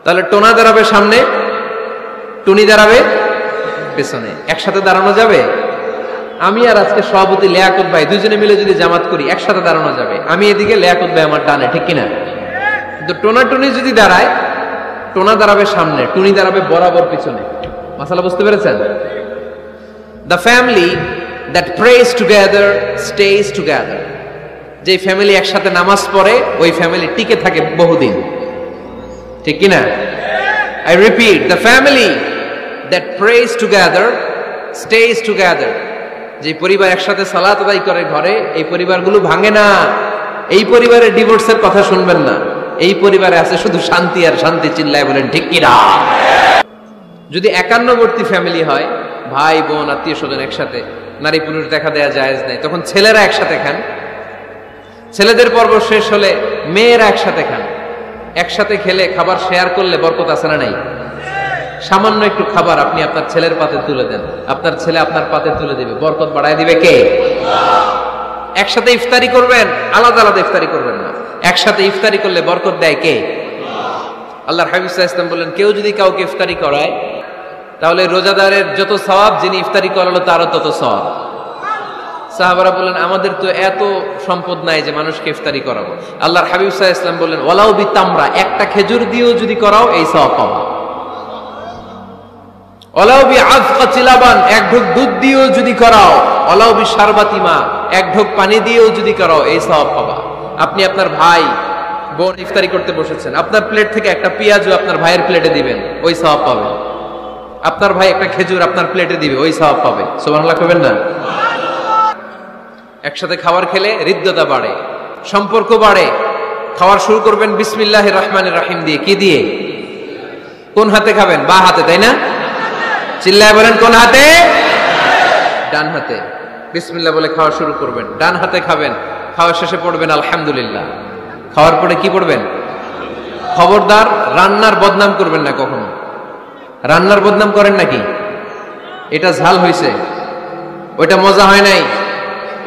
তাহলে টোনা দাঁড়াবে সামনে, টুনি দাঁড়াবে পেছনে, একসাথে দাঁড়ানো যাবে? আমি আর আজকে সভাপতি লিয়াকত ভাই দুজনে মিলে যদি জামাত করি, একসাথে দাঁড়ানো যাবে, আমি এদিকে, লিয়াকত ভাই আমার ডানে, ঠিক কিনা? কিন্তু টোনা টুনি যদি দাঁড়ায়, টোনা দাঁড়াবে সামনে, টুনি দাঁড়াবে বরাবর পিছনে। মাসালা বুঝতে পেরেছেন? The family that prays together stays together. যে ফ্যামিলি একসাথে নামাজ পড়ে, ওই ফ্যামিলি টিকে থাকে বহুদিন, ঠিক কিনা? I repeat, the family that prays together stays together. যে পরিবার একসাথে সালাত আদায় করে ঘরে, এই পরিবারগুলো ভাঙে না। এই পরিবারে ডিভোর্সের কথা শুনবেন না, এই পরিবারে আছে শুধু শান্তি আর শান্তি। চিল্লায় বলেন ঠিক কিনা? যদি একান্নবর্তী ফ্যামিলি হয়, ভাই বোন আত্মীয় স্বজন একসাথে, নারী পুরুষ দেখা দেয়া জায়েজ নাই, তখন ছেলেরা একসাথে খান, ছেলেদের পর্ব শেষ হলে মেয়েরা একসাথে খান। একসাথে খেলে খাবার শেয়ার করলে বরকত আছে না নাই? সামান্য একটু খাবার আপনি আপনার ছেলের পাতে তুলে দেন, আপনার ছেলে আপনার পাতে তুলে দিবে, বরকত বাড়ায় দিবে কে? একসাথে ইফতারি করবেন, আলাদা আলাদা ইফতারি করবেন না, একসাথে ইফতারি করলে বরকত দেয় কে? আল্লাহর হাবিব সাল্লাল্লাহু আলাইহি ওয়াসাল্লাম বলেন, কেউ যদি কাউকে ইফতারি করায়, তাহলে রোজাদারের যত সওয়াব, যিনি ইফতারি করালো তারও তত সওয়াব। সাহাবারা বলেন, আমাদের তো এত সম্পদ নাই যে মানুষকে ইফতারি করাবো। আল্লাহর হাবিব সাল্লাল্লাহু আলাইহি ওয়াসাল্লাম বলেন, ওয়ালাউ বিতামরা, একটা খেজুর দিয়েও যদি করাও এই সওয়াব পাবা। ওয়ালাউ বিআযকাতি লাবান, এক ঢোক দুধ দিয়েও যদি করাও, ওয়ালাউ বিশারবাতি মা, এক ঢোক পানি দিয়েও যদি করাও, এই সওয়াব পাবা। আপনি আপনার ভাই বোন ইফতারি করতে বসেছেন, আপনার প্লেট থেকে একটা পেঁয়াজও আপনার ভাইয়ের প্লেটে দিবেন, ওই সওয়াব পাবেন। আপনার ভাই একটা খেজুর আপনার প্লেটে দিবে, ওই সওয়াব পাবে। সুবহানাল্লাহ কইবেন না? একসাথে খাবার খেলে হৃদ্যতা বাড়ে, সম্পর্ক বাড়ে। খাবার শুরু করবেন বিসমিল্লাহির রহমানির রহিম দিয়ে। কি দিয়ে? কোন হাতে খাবেন? বা হাতে, তাই না? চিল্লায় বলেন কোন হাতে? ডান হাতে। বিসমিল্লাহ বলে খাওয়া শুরু করবেন, ডান হাতে খাবেন, খাওয়া শেষে পড়বেন আলহামদুলিল্লাহ। খাওয়ার পরে কি পড়বেন? খবরদার রান্নার বদনাম করবেন না কখনো। রান্নার বদনাম করেন নাকি? এটা ঝাল হয়েছে, ওইটা মজা হয় নাই,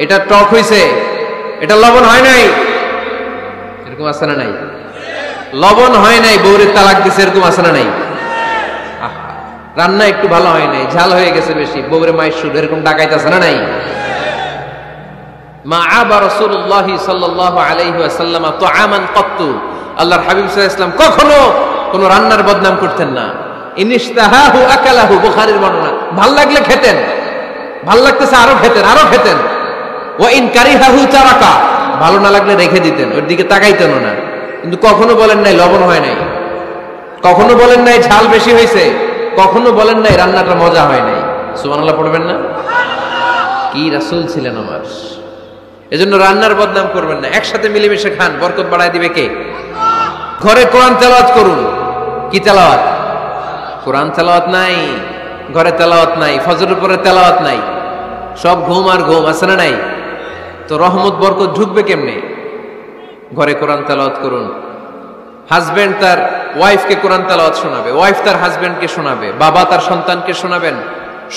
এটা টক হয়েছে, এটা লবণ হয় নাই, এরকম আছে না নাই? লবণ হয় নাই, বউরের তালাক দিছে, এরকম আছে না নাই? রান্না একটু ভালো হয় নাই, ঝাল হয়ে গেছে বেশি, বউরে মাইশুর, এরকম ডাকাইতে আছে না নাই? মা আবা রাসূলুল্লাহ সাল্লাল্লাহু আলাইহি ওয়াসাল্লাম তুআমান ক্বাত্তু, আল্লাহর হাবিব সাল্লাল্লাহু আলাইহি ওয়াসাল্লাম কখনো কোনো রান্নার বদনাম করতেন না। ইনিশতাহাহু আকালাহু, বুখারীর বর্ণনা। ভাল লাগলে খেতেন, ভাল লাগতেছে আরো খেতেন, আরো খেতেন। ওয়া ইন কারিহাহু তারাকা, ভালো না লাগলে রেখে দিতেন, ওর দিকে তাকাইতেন না। কিন্তু কখনো বলেন নাই লবণ হয় নাই, কখনো বলেন নাই ঝাল বেশি হয়েছে, কখনো বলেন নাই রান্নাটা মজা হয় নাই। সুবহানাল্লাহ পড়বেন না? কি রাসূল ছিলেন আমার। এজন্য রান্নার বদনাম করবেন না, একসাথে মিলেমিশে খান, বরকত বাড়ায় দিবে কে? ঘরে কোরআন তেলাওয়াত করুন। কি তেলাওয়াত? কোরআন তেলাওয়াত নাই, ঘরে তেলাওয়াত নাই, ফজরের পরে তেলাওয়াত নাই, সব ঘুম আর ঘুম, আছে না নাই? তো রহমত বরকত ঢুকবে কেমনে? ঘরে কোরআন তেলাওয়াত করুন, হাজবেন্ড তার ওয়াইফকে কোরআন তেলাওয়াত শোনাবে, ওয়াইফ তার হাজবেন্ডকে শোনাবে, বাবা তার সন্তানকে শোনাবেন,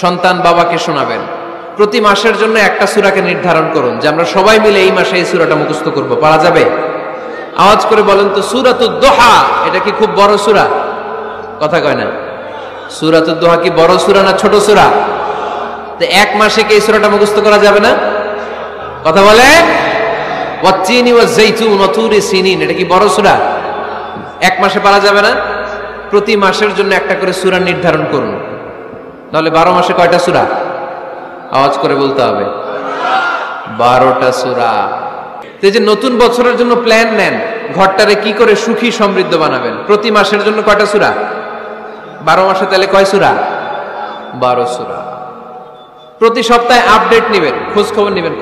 সন্তান বাবাকে শোনাবেন। প্রতি মাসের জন্য একটা সূরাকে নির্ধারণ করুন যে আমরা সবাই মিলে এই মাসে এই সূরাটা মুখস্থ করব। পারা যাবে? আওয়াজ করে বলেন তো, সূরাতুদ দোহা এটা কি খুব বড় সূরা? কথা কয় না। সূরাতুদ দোহা কি বড় সূরা না ছোট সূরা? তো এক মাসে কি এই সূরাটা মুখস্থ করা যাবে না? কথা বলে। ওয়াত্তিনি ওয়াজ-যাইতুন ওয়া তুরি সিনিন, এটা কি বড় সূরা? এক মাসে পারা যাবে না? প্রতি মাসের জন্য একটা করে সূরা নির্ধারণ করুন। তাহলে 12 মাসে কয়টা সূরা? আওয়াজ করে বলতে হবে, 12টা সূরা। এই যে নতুন বছরের জন্য প্ল্যান নেন, ঘরটারে কি করে সুখী সমৃদ্ধ বানাবেন। প্রতি মাসের জন্য কয়টা সূরা? 12 মাসে তাহলে কয় সূরা? 12 সূরা। প্রতি সপ্তাহে আপডেট নেবেন, খোঁজ খবর নেবেন,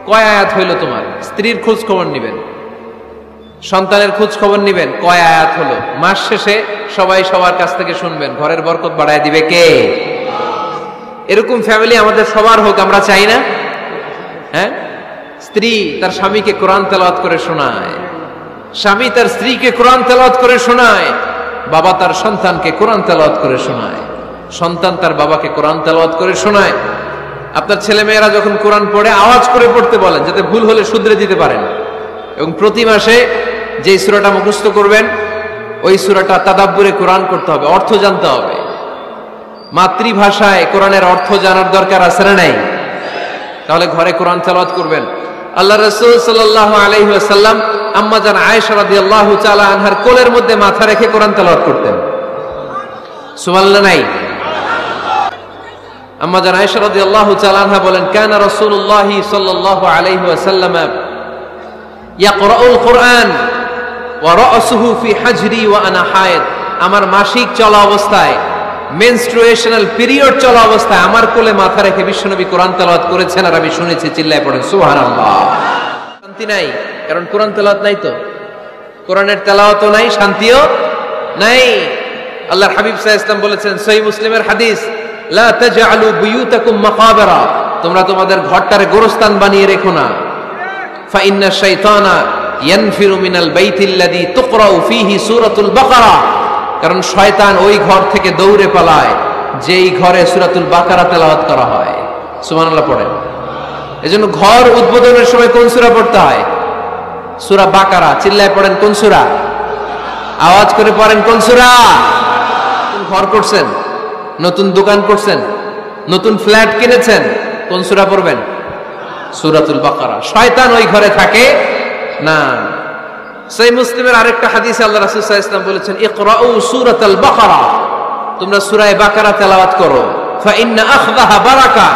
কয় আয়াত হইল তোমার। স্ত্রীর খোঁজ খবর নেবেন, সন্তানের খোঁজ খবর নেবেন, কয় আয়াত হলো। মাস শেষে সবাই সবার কাছ থেকে শুনবেন, ঘরের বরকত বাড়ায় দিবে কে? এরকম ফ্যামিলি আমাদের সবার হোক, আমরা চাই না? হ্যাঁ, স্ত্রী তার স্বামীকে কোরআন তেলাওয়াত করে শোনায়, স্বামী তার স্ত্রীকে কোরআন তেলাওয়াত করে শোনায়, বাবা তার সন্তানকে কোরআন তেলাওয়াত করে শোনায়, সন্তান তার বাবাকে কোরআন তেলাওয়াত করে শোনায়। আপনার ছেলে মেয়েরা যখন কোরআন পড়ে আওয়াজ করে পড়তে বলেন, যাতে ভুল হলে শুধরে দিতে পারেন। এবং প্রতি মাসে যে সূরাটা মুখস্থ করবেন, ওই সূরাটা তাদাব্বুরে কোরআন করতে হবে, অর্থ জানতে হবে। মাতৃভাষায় কোরআনের অর্থ জানার দরকার আছে না নাই? তাহলে ঘরে কোরআন তেলাওয়াত করবেন। আল্লাহ রাসূল সাল্লাল্লাহু আলাইহি ওয়াসাল্লাম আম্মা জান আয়েশা রাদিয়াল্লাহু তাআলা আনহার কোলের মধ্যে মাথা রেখে কোরআন তেলাওয়াত করতেন। সুবহানাল্লাহ নাই? আম্মা জান আয়েশা রাদিয়াল্লাহু তাআলা আনহা বলেন, কানা রাসূলুল্লাহি সাল্লাল্লাহু আলাইহি ওয়াসাল্লাম ইয়াকরাউল কুরআন ওয়া রাসুহু ফি হাজরি ওয়া আনা হায়েদ। আমার মাসিক চলা অবস্থায়, মেনস্ট্রুয়েশনাল পিরিয়ড চলা অবস্থায় আমার কোলে মাথা রেখে বিশ্বনবী কোরআন তেলাওয়াত করেছেন, আর আমি শুনেছি। চিল্লায় পড়েন সুবহানাল্লাহ। শান্তি নাই, কারণ কোরআন তেলাওয়াত নাই। তো কোরআনের তেলাওয়াতও নাই, শান্তিও নাই। আল্লাহর হাবিব সাল্লাল্লাহু আলাইহি ওয়াসাল্লাম বলেছেন, সহিহ মুসলিমের হাদিস, লা তাজআলু বুয়ুতাকুম মাকাবিরা, তোমরা তোমাদের ঘরটারে গোরস্থান বানিয়ে রেখো না। ফা ইন্না শাইতানা ইয়ানফিরু মিনাল বাইতিল্লাযী তুকরাউ ফীহি সূরাতুল বাকারা, কারণ শয়তান ওই ঘর থেকে দৌড়ে পালায় যেই ঘরে সূরাতুল বাকারা তেলাওয়াত করা হয়। সুবহানাল্লাহ পড়েন। এজন্য ঘর উদ্বোধনের সময় কোন সূরা পড়তে হয়? সূরা বাকারা। চিল্লায় পড়েন কোন সূরা? আওয়াজ করে পড়েন কোন সূরা? ঘর করছেন, নতুন দোকান করছেন, নতুন ফ্ল্যাট কিনেছেন, কোন সূরা পড়বেন? সূরাতুল বাকারা। শয়তান ওই ঘরে থাকে না। সহিহ মুসলিমের আরেকটা হাদিসে আল্লাহ রাসূল সাল্লাল্লাহু আলাইহি ওয়াসাল্লাম বলেছেন, ইকরাউ সূরাতাল বাকারা, তোমরা সূরা বাকারা তেলাওয়াত করো। ফা ইন্না আখযাহা বারাকা,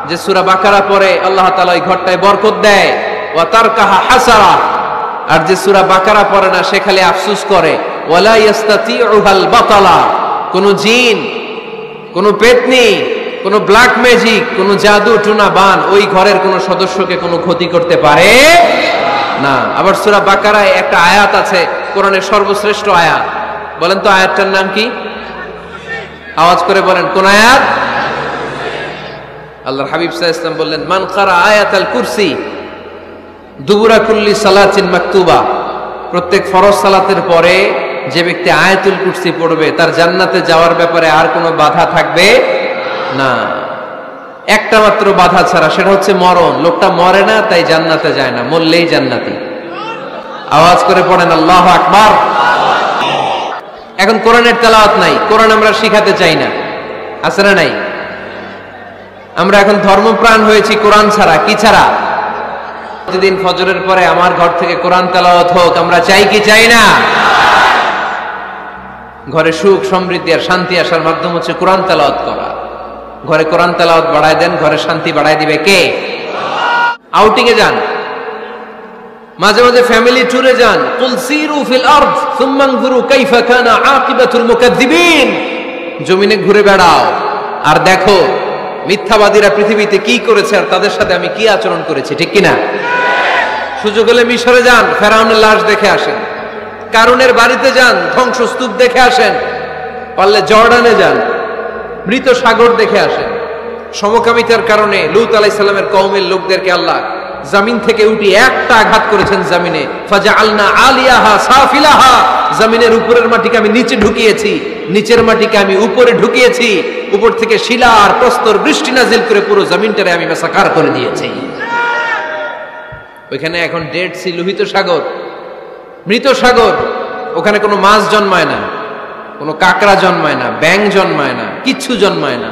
যে সূরা বাকারা পড়ে আল্লাহ তাআলা ওই ঘরটায় বরকত দেয়। ওয়া তারকাহা হাসারা, আর যে সূরা বাকারা পড়ে না সে খালি আফসোস করে। ওয়ালা ইস্তাতিউহাল বাতালা, কোন জিন, কোন পেতনি, কোন ব্ল্যাক ম্যাজিক, কোন জাদু টুনা বান ওই ঘরের কোন সদস্যকে কোনো ক্ষতি করতে পারে না। আবার সূরা বাকারায় একটা আয়াত আছে, কোরআনের সর্বশ্রেষ্ঠ আয়াত। বলেন তো আয়াতটার নাম কি? আওয়াজ করে বলেন কোন আয়াত? আল্লাহর হাবিব সাল্লাল্লাহু আলাইহি ওয়াসাল্লাম বললেন, মান ক্বারা আয়াতাল কুরসি দুবুরা কুল্লি সালাতিন মাকতুবা, প্রত্যেক ফরজ সালাতের পরে যে ব্যক্তি আয়াতুল কুরসি পড়বে তার জান্নাতে যাওয়ার ব্যাপারে আর কোনো বাধা থাকবে না। একটা মাত্র বাধা ছাড়া, সেটা হচ্ছে মরণ। লোকটা মরে না তাই জান্নাতে যায় না, মরলেই জান্নাতি। আওয়াজ করে পড়েন আল্লাহু আকবার। এখন কোরআনের তেলাওয়াত নাই, কোরআন আমরা শিখাতে চাই না, আছে না নাই? আমরা এখন ধর্মপ্রাণ হয়েছি কোরআন ছাড়া। কি ছাড়া? প্রতিদিন ফজরের পরে আমার ঘর থেকে কোরআন তেলাওয়াত হোক, আমরা চাই কি চাই না? ঘরে সুখ সমৃদ্ধি আর শান্তি আসার মাধ্যম হচ্ছে কোরআন তেলাওয়াত করা। ঘরে কোরআন তেলাওয়াত বাড়ায় দেন, ঘরে শান্তি বাড়ায় দিবে কে? আউটিং এ যান, মাঝে মাঝে ফ্যামিলি ট্যুরে যান। কুল সিরু ফিল আরদ সুম্মা আনজুরু কাইফা কানা আকিবাতুল মুকাজ্জিবিন, জমিনে ঘুরে বেড়াও আর দেখো মিথ্যাবাদীরা পৃথিবীতে কি করেছে আর তাদের সাথে আমি কি আচরণ করেছি। ঠিক কিনা? সুযোগ হলে মিশরে যান, ফেরাউনের লাশ দেখে আসেন। কারুনের বাড়িতে যান, ধ্বংসস্তূপ দেখে আসেন। পারলে জর্ডানে যান, মৃত সাগর দেখে আসেন। সমকামিতার কারণে লূত আলাইহিস সালামের কওমের লোকদেরকে আল্লাহ জমিন থেকে উঠে একটা আঘাত করেছেন জমিনে, ফাজআলনা আলিয়াহা সাফিলাহা, জমিনের উপরের মাটিকে আমি নিচে ঢুকিয়েছি, নিচের মাটিকে আমি উপরে ঢুকিয়েছি, উপর থেকে শিলা আর প্রস্তর বৃষ্টি নাজিল করে পুরো জমিনটারে আমি মেসাকার করে দিয়েছি। ওইখানে এখন ডেড সি, লোহিত সাগর, মৃত সাগর, ওখানে কোনো মাছ জন্মায় না, কোনো কাঁকড়া জন্মায় না, ব্যাঙ জন্মায় না, কিচ্ছু জন্মায় না।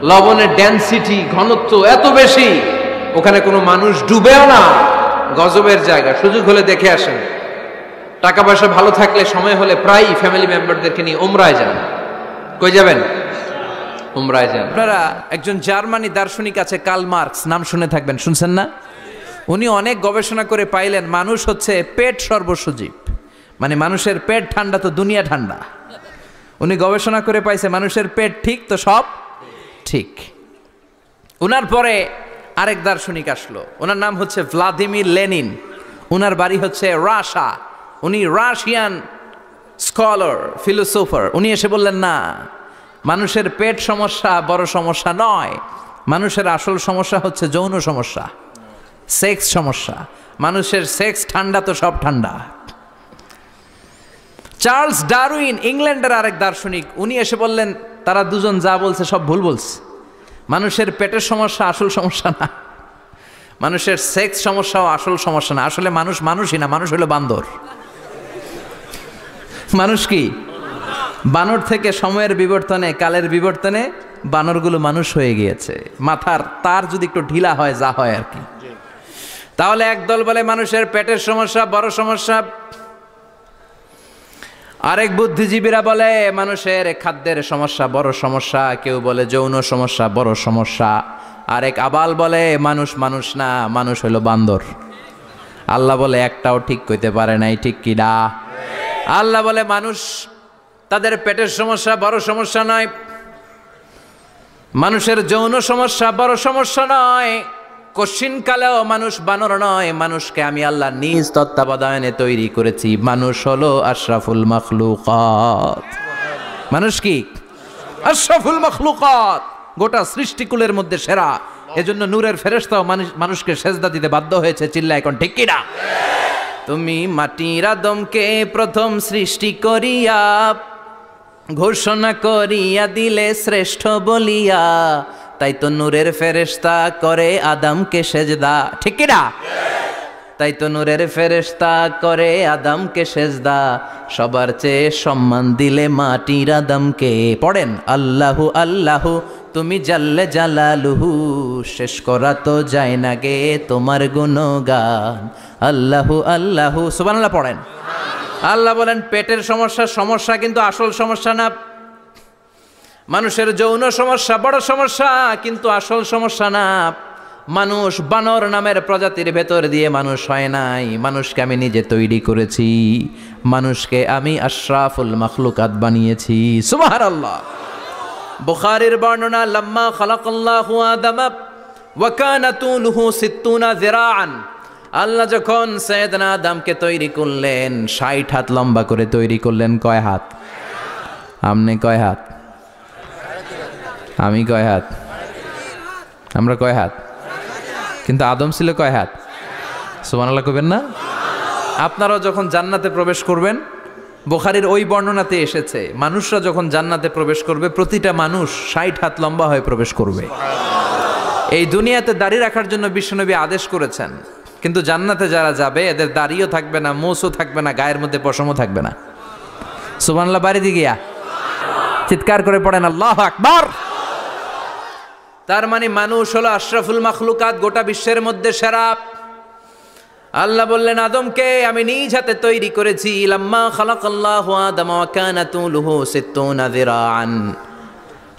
লবণের ডেনসিটি, ঘনত্ব এত বেশি, ওখানে কোনো মানুষ ডুবেও না। গজবের জায়গা, সুযোগ হলে দেখে আসেন। টাকা পয়সা ভালো থাকলে সময় হলে প্রায় ফ্যামিলি মেম্বারদেরকে নিয়ে উমরায় যান। কই যাবেন? উমরায় যান। আপনারা একজন জার্মানি দার্শনিক আছে কার্ল মার্কস, নাম শুনে থাকবেন, শুনছেন না? উনি অনেক গবেষণা করে পাইলেন মানুষ হচ্ছে পেট সর্বস্ব জীব, মানে মানুষের পেট ঠান্ডা তো দুনিয়া ঠান্ডা। উনি গবেষণা করে পাইছে মানুষের পেট ঠিক তো সব ঠিক। উনার পরে আরেক দার্শনিক আসলো, ওনার নাম হচ্ছে ভ্লাদিমির লেনিন, উনার বাড়ি হচ্ছে রাশিয়া, উনি রাশিয়ান স্কলার, ফিলোসোফার। উনি এসে বললেন না, মানুষের পেট সমস্যা বড় সমস্যা নয়, মানুষের আসল সমস্যা হচ্ছে যৌন সমস্যা, সেক্স সমস্যা। মানুষের সেক্স ঠান্ডা তো সব ঠান্ডা। চার্লস ডারউইন, ইংল্যান্ডের আরেক দার্শনিক, উনি এসে বললেন তারা দুজন যা বলছে সব ভুল বলছে, মানুষের পেটের সমস্যা আসল সমস্যা না, মানুষের সেক্স সমস্যাও আসল সমস্যা না। আসলে মানুষ মানুষই না, মানুষ হলো বান্দর। মানুষ কি? বানর থেকে সময়ের বিবর্তনে, কালের বিবর্তনে বানরগুলো মানুষ হয়ে গিয়েছে। মাথার তার যদি একটু ঢিলা হয়, যা হয় আর কি। তাহলে একদল বলে মানুষের পেটের সমস্যা বড় সমস্যা, আরেক বুদ্ধিজীবীরা বলে মানুষের খাদ্যের সমস্যা বড় সমস্যা, কেউ বলে যৌন সমস্যা বড় সমস্যা, আরেক আবাল বলে মানুষ মানুষ না, মানুষ হলো বান্দর। আল্লাহ বলে একটাও ঠিক কইতে পারে নাই, ঠিক কি না? আল্লাহ বলে মানুষ তাদের পেটের সমস্যা বড় সমস্যা নয়, মানুষের যৌন সমস্যা বড় সমস্যা নয়, কশিন কালেও মানুষ বানর নয়, মানুষকে আমি আল্লাহ নিজ তত্ত্বাবধানে তৈরি করেছি। মানুষ হলো আশরাফুল মাখলুকাত। মানুষ কি? আশরাফুল মাখলুকাত, গোটা সৃষ্টিকুলের মধ্যে সেরা। এজন্য নূরের ফেরেশতাও মানুষকে সেজদা দিতে বাধ্য হয়েছে। চিল্লা এখন ঠিক কি না? তুমি মাটির আদমকে প্রথম সৃষ্টি করিয়া ঘোষণা করিয়া দিলে শ্রেষ্ঠ বলিয়া, তাই তো নূরের ফেরেশতা করে আদমকে সেজদা, ঠিক কি না? তাই তো নূরের ফেরেশতা করে আদমকে সেজদা, সবার চেয়ে সম্মান দিলে মাটির আদমকে। পড়েন আল্লাহু আল্লাহু তুমি জাল্লে জালালুহু, শেষ করা তো যায় না গে তোমার গুণগান। আল্লাহু আল্লাহু, সুবহানাল্লাহ পড়েন। আল্লাহ বলেন পেটের সমস্যা সমস্যা, কিন্তু আসল সমস্যা না। মানুষের যৌন সমস্যা বড় সমস্যা, কিন্তু আসল সমস্যা না। মানুষ বানর নামের প্রজাতির ভেতর দিয়ে মানুষ হয় নাই, মানুষকে আমি নিজে তৈরি করেছি, মানুষকে আমি আশরাফুল মাখলুকাত বানিয়েছি। সুবহানাল্লাহ। বুখারীর বর্ণনা, লাম্মা খালাকাল্লাহু আদম ওয়া কানা তুলুহু 60 যিরাআন, আল্লাহ যখন সাইয়েদনা আদমকে তৈরি করলেন 60 হাত লম্বা করে তৈরি করলেন। কয় হাত? আপনি কয় হাত? আমি কয় হাত? আমরা কয় হাত? কিন্তু আদম ছিল কয় হাত? সুবহানাল্লাহ কইবেন না? আপনারাও যখন জান্নাতে প্রবেশ করবেন, বুখারীর ওই বর্ণনাতে এসেছে মানুষরা যখন জান্নাতে প্রবেশ করবে প্রতিটা মানুষ 60 হাত লম্বা হয়ে প্রবেশ করবে। এই দুনিয়াতে দাড়ি রাখার জন্য বিশ্বনবী আদেশ করেছেন, কিন্তু জান্নাতে যারা যাবে এদের দাড়িও থাকবে না, মোছও থাকবে না, গায়ের মধ্যে পশমও থাকবে না। সুবহানাল্লাহ বাড়ি দিয়ে গিয়া চিৎকার করে পড়েন আল্লাহু আকবার। তার মানে মানুষ হলো আশরাফুল মাখলুকাত, গোটা বিশ্বের মধ্যে সেরা। আল্লাহ বললেন আদমকে আমি নিজ হাতে তৈরি করেছি। লাম্মা খালাকাল্লাহু আদম ওয়া কানা তুলুহু 60 যিরাআন,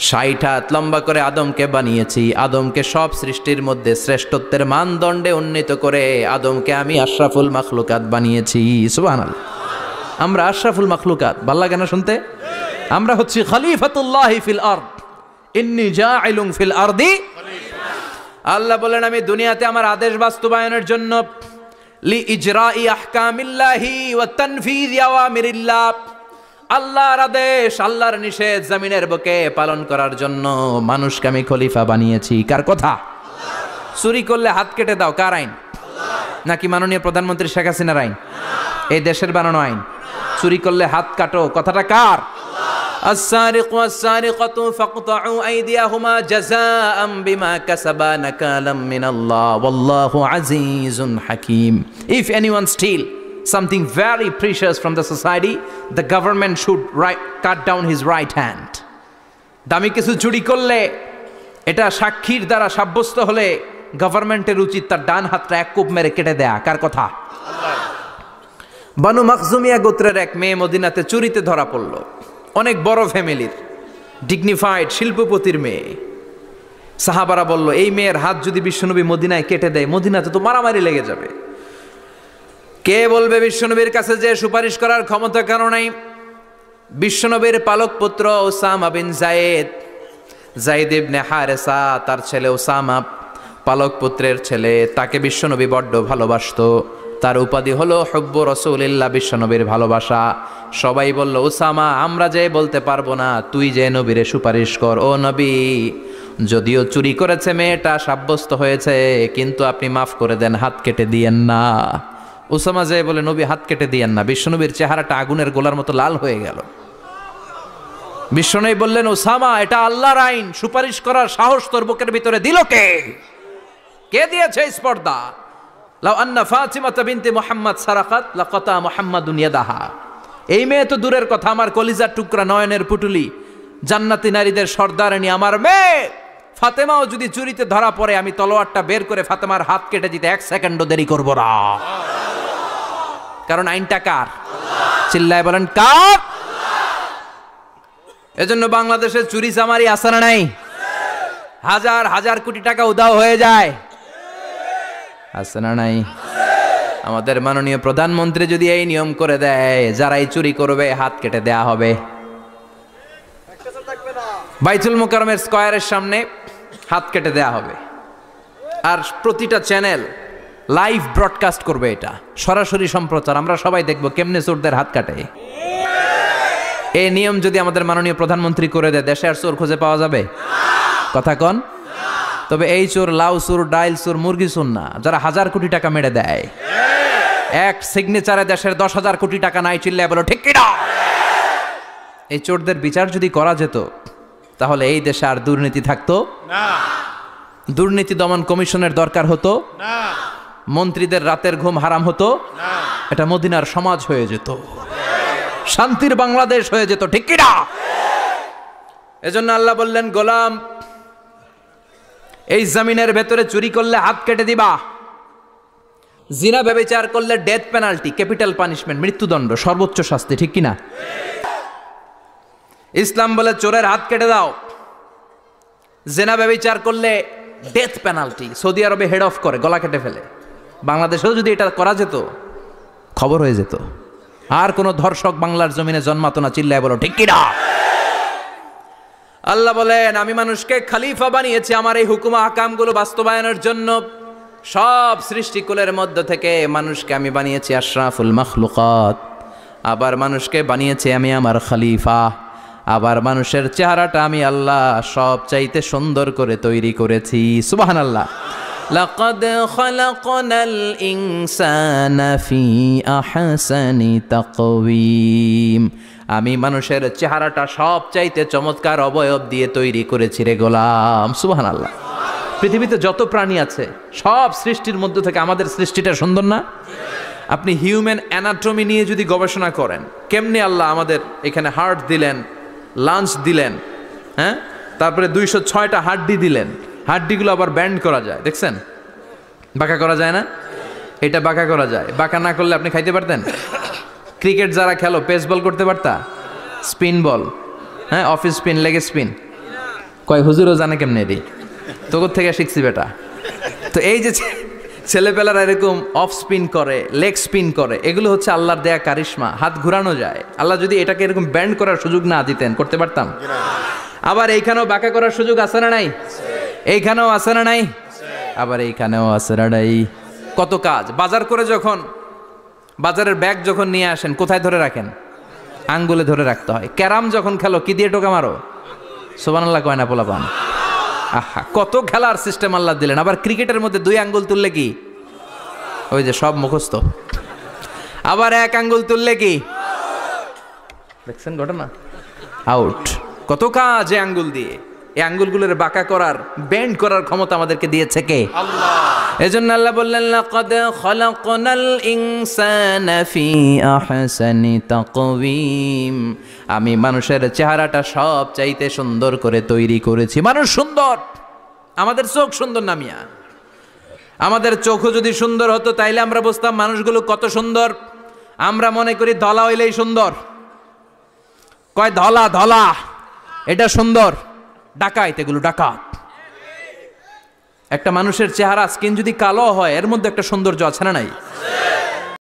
60 হাত লম্বা করে আদমকে বানিয়েছি। আদমকে সব সৃষ্টির মধ্যে শ্রেষ্ঠত্বের মানদণ্ডে উন্নীত করে আদমকে আমি আশরাফুল মাখলুকাত বানিয়েছি। সুবহানাল্লাহ। আমরা আশরাফুল মাখলুকাত, ভালো লাগে না শুনতে? আমরা হচ্ছি খলিফাতুল্লাহি ফিল আরদ, ইন্নী জাইলুন ফিল আরদি। আল্লাহ বলেন আমি দুনিয়াতে আমার আদেশ বাস্তবায়নের জন্য, লি ইজরাই আহকামিল্লাহি ওয়া তানফিযি আওয়ামিরিল্লাহ, আল্লাহর আদেশ আল্লাহর নিষেধ জমিনের বুকে পালন করার জন্য মানুষকে আমি খলিফা বানিয়েছি। কার কথা? চুরি করলে হাত কেটে দাও, কার আইন? নাকি মাননীয় প্রধানমন্ত্রী শেখ হাসিনার আইন? এই দেশের বানানো আইন। চুরি করলে হাত কাটো, কথাটা কার? السارق والسارقة فاقطعوا أيديهما جزاء بما كسبا نكالا من الله والله عزيز حكيم. If anyone steal something very precious from the society, the government should cut down his right hand. দামি কিছু চুরি করলে এটা সাক্ষীর দ্বারা সাব্যস্ত হলে গভর্নমেন্টের উচিত তার ডান হাতটা এক কোপ মেরে কেটে দেয়া। কার কথা? বানু মাখজুমিয়া গোত্রের এক মেয়ে মদিনাতে চুরিতে ধরা পড়ল। অনেক বড় ফ্যামিলির, ডিগনিফাইড শিল্পপতির মেয়ে। সাহাবারা বলল, এই মেয়ের হাত যদি বিশ্বনবী মদিনায় কেটে দেয়, মদিনাতে তো মারামারি লেগে যাবে। কে বলবে বিশ্বনবীর কাছে যে সুপারিশ করার ক্ষমতা কারো নাই? বিশ্বনবীর পালক পুত্র ওসামা বিন জায়েদ ইবনে হারেসা, তার ছেলে ওসামা পালক পুত্রের ছেলে, তাকে বিশ্বনবী বড্ড ভালোবাসতো। তার উপাধি হলো হুব্বু রাসূলিল্লাহ, বিশ্বনবীর ভালোবাসা। সবাই বলল, ওসামা আমরা যে বলতে পারবো না, তুই যে নবীরে সুপারিশ কর। ও নবী, যদিও চুরি করেছে মেয়েটা, সাব্যস্ত হয়েছে, কিন্তু আপনি মাফ করে দেন, হাত কেটে দিয়েন না। ওসামা যে বলে, নবী হাত কেটে দিয়েন না। বিশ্বনবীর চেহারাটা আগুনের গোলার মতো লাল হয়ে গেল। বিশ্বনবী বললেন, ওসামা এটা আল্লাহর আইন, সুপারিশ করার সাহস তোর বুকের ভিতরে দিল কে? কে দিয়েছে স্পর্ধা? লাউ আন্না ফাতিমা বিনতে মুহাম্মদ সারাকাত লাকাতা মুহাম্মাদুন ইয়াদাহা। এই মেয়ে তো দূরের কথা, আমার কলিজার টুকরা, নয়নের পুটুলি, জান্নাতি নারীদের সর্দারানী আমার মেয়ে ফাতেমাও যদি চুরিতে ধরা পড়ে, আমি তলোয়ারটা বের করে ফাতেমার হাত কেটে দিতে এক সেকেন্ডও দেরি করব না। কারণ আইনটা কার? চিল্লায় বলেন কার? এজন্য বাংলাদেশের চুরি চামারি আছে না নাই? হাজার হাজার কোটি টাকা উধাও হয়ে যায়, আছে না নাই? আমাদের মাননীয় প্রধানমন্ত্রী যদি এই নিয়ম করে দেয়, যারাই চুরি করবে হাত কেটে দেয়া হবে। বাইতুল মুকাররমের স্কয়ারের সামনে হাত কেটে দেয়া হবে। আর প্রতিটা চ্যানেল লাইভ ব্রডকাস্ট করবে, এটা সরাসরি সম্প্রচার, আমরা সবাই দেখব কেমনে চোরদের হাত কাটে। এই নিয়ম যদি আমাদের মাননীয় প্রধানমন্ত্রী করে দেয়, দেশে আর চোর খুঁজে পাওয়া যাবে? কথা কন। তবে এই চোর লাউ চোর, ডাইল চোর, মুরগি চোর না, যারা হাজার কোটি টাকা মেরে দেয়। এক সিগনেচারে দেশের 10,000 কোটি টাকা নাই, চিল্লায় বলো ঠিক কিনা? এই চোরদের বিচার যদি করা যেত, তাহলে এই দেশে আর দুর্নীতি থাকতো না। দুর্নীতি দমন কমিশনের দরকার হতো না। মন্ত্রীদের রাতের ঘুম হারাম হতো না। এটা মদিনার সমাজ হয়ে যেত, শান্তির বাংলাদেশ হয়ে যেত, ঠিক কিনা? এজন্য আল্লাহ বললেন, গোলাম এই জমিনের ভেতরে চুরি করলে হাত কেটে দিবা, জিনা ব্যভিচার করলে ডেথ পেনাল্টি, ক্যাপিটাল পানিশমেন্ট, মৃত্যুদণ্ড, সর্বোচ্চ শাস্তি, ঠিক কিনা? ইসলাম বলে চোরের হাত কেটে দাও। জিনা ব্যভিচার করলে ডেথ পেনাল্টি, সৌদি আরবে হেড অফ করে, গলা কেটে ফেলে। বাংলাদেশেও যদি এটা করা যেত, খবর হয়ে যেত, আর কোনো ধর্ষক বাংলার জমিনে জন্মাতো না, চিল্লায় বলো ঠিক কিনা? আল্লাহ বলেন, আমি মানুষকে খলিফা বানিয়েছি আমার এই হুকুম আহকামগুলো বাস্তবায়নের জন্য। সব সৃষ্টিকুলের মধ্য থেকে মানুষকে আমি বানিয়েছি আশরাফুল মাখলুকাত। আবার মানুষকে বানিয়েছি আমি আমার খলিফা। আবার মানুষের চেহারাটা আমি আল্লাহ সব চাইতে সুন্দর করে তৈরি করেছি। সুবহানাল্লাহ। লাকাদ খালাকনাল ইনসানা ফি আহসানি তাকওয়িম। আমি মানুষের চেহারাটা সব চাইতে চমৎকার অবয়ব দিয়ে তৈরি করেছি রে গোলাম। সুবহানাল্লাহ। পৃথিবীতে যত প্রাণী আছে সব সৃষ্টির মধ্য থেকে আমাদের সৃষ্টিটা সুন্দর না? আপনি হিউম্যান অ্যানাটমি নিয়ে যদি গবেষণা করেন, কেমনে আল্লাহ আমাদের এখানে হার্ট দিলেন, লাঞ্চ দিলেন, হ্যাঁ, তারপরে 206টা হাড্ডি দিলেন, হাড্ডিগুলো আবার ব্যান্ড করা যায়, দেখছেন? বাঁকা করা যায় না? এটা বাঁকা করা যায়। বাঁকা না করলে আপনি খাইতে পারতেন? ক্রিকেট যারা খেলো, পেস বল করতে পারতা? স্পিন বল, হ্যাঁ, অফিস স্পিন, লেগে স্পিন, কয় হুজুরও জানে কেমনে রে, তোর থেকে শিখছি বেটা। তো এই যে ছেলেপেলারা এরকম অফ স্পিন করে, লেগ স্পিন করে, এগুলো হচ্ছে আল্লাহর দেয়া কারিশমা। হাত ঘুরানো যায়। আল্লাহ যদি এটাকে এরকম ব্যান্ড করার সুযোগ না দিতেন, করতে পারতাম? আবার এইখানেও বাঁকা করার সুযোগ আছে না নাই? এইখানেও আছে না নাই? আবার এইখানেও আছে না নাই? কত কাজ। বাজার করে যখন বাজারের ব্যাগ যখন নিয়ে আসেন, কোথায় ধরে রাখেন? আঙ্গুলে ধরে রাখতে হয়। ক্যারাম যখন খেলো, কি দিয়ে টোকা মারো? সুবহানাল্লাহ কয় না পোলাপান? আহা, কত খেলার সিস্টেম আল্লাহ দিলেন। আবার ক্রিকেটের মধ্যে 2 আঙ্গুল তুললে কি ওই যে সব মুখস্থ। আবার এক আঙ্গুল তুললে কি দেখছেন ঘটনা, আউট। কত কাজ এই আঙ্গুল দিয়ে, এই আঙ্গুলগুলোর বাঁকা করার, বেন্ড করার ক্ষমতা আমাদেরকে দিয়েছে কে? আল্লাহ। এজন্য আল্লাহ বললেন লাকাদ খলাকনাল ইনসানা ফি আহসানি তাকওয়িম, আমি মানুষের চেহারাটা সব চাইতে সুন্দর করে তৈরি করেছি। মানুষ সুন্দর, আমাদের চোখ সুন্দর না মিয়া? আমাদের চোখও যদি সুন্দর হতো তাইলে আমরা বুঝতাম মানুষগুলো কত সুন্দর। আমরা মনে করি ধলা হইলেই সুন্দর, কয় ধলা ধলা এটা সুন্দর, ডাকাইত, এগুলো ডাকাত। একটা মানুষের চেহারা স্কিন যদি কালো হয় এর মধ্যে একটা সৌন্দর্য আছে না নাই?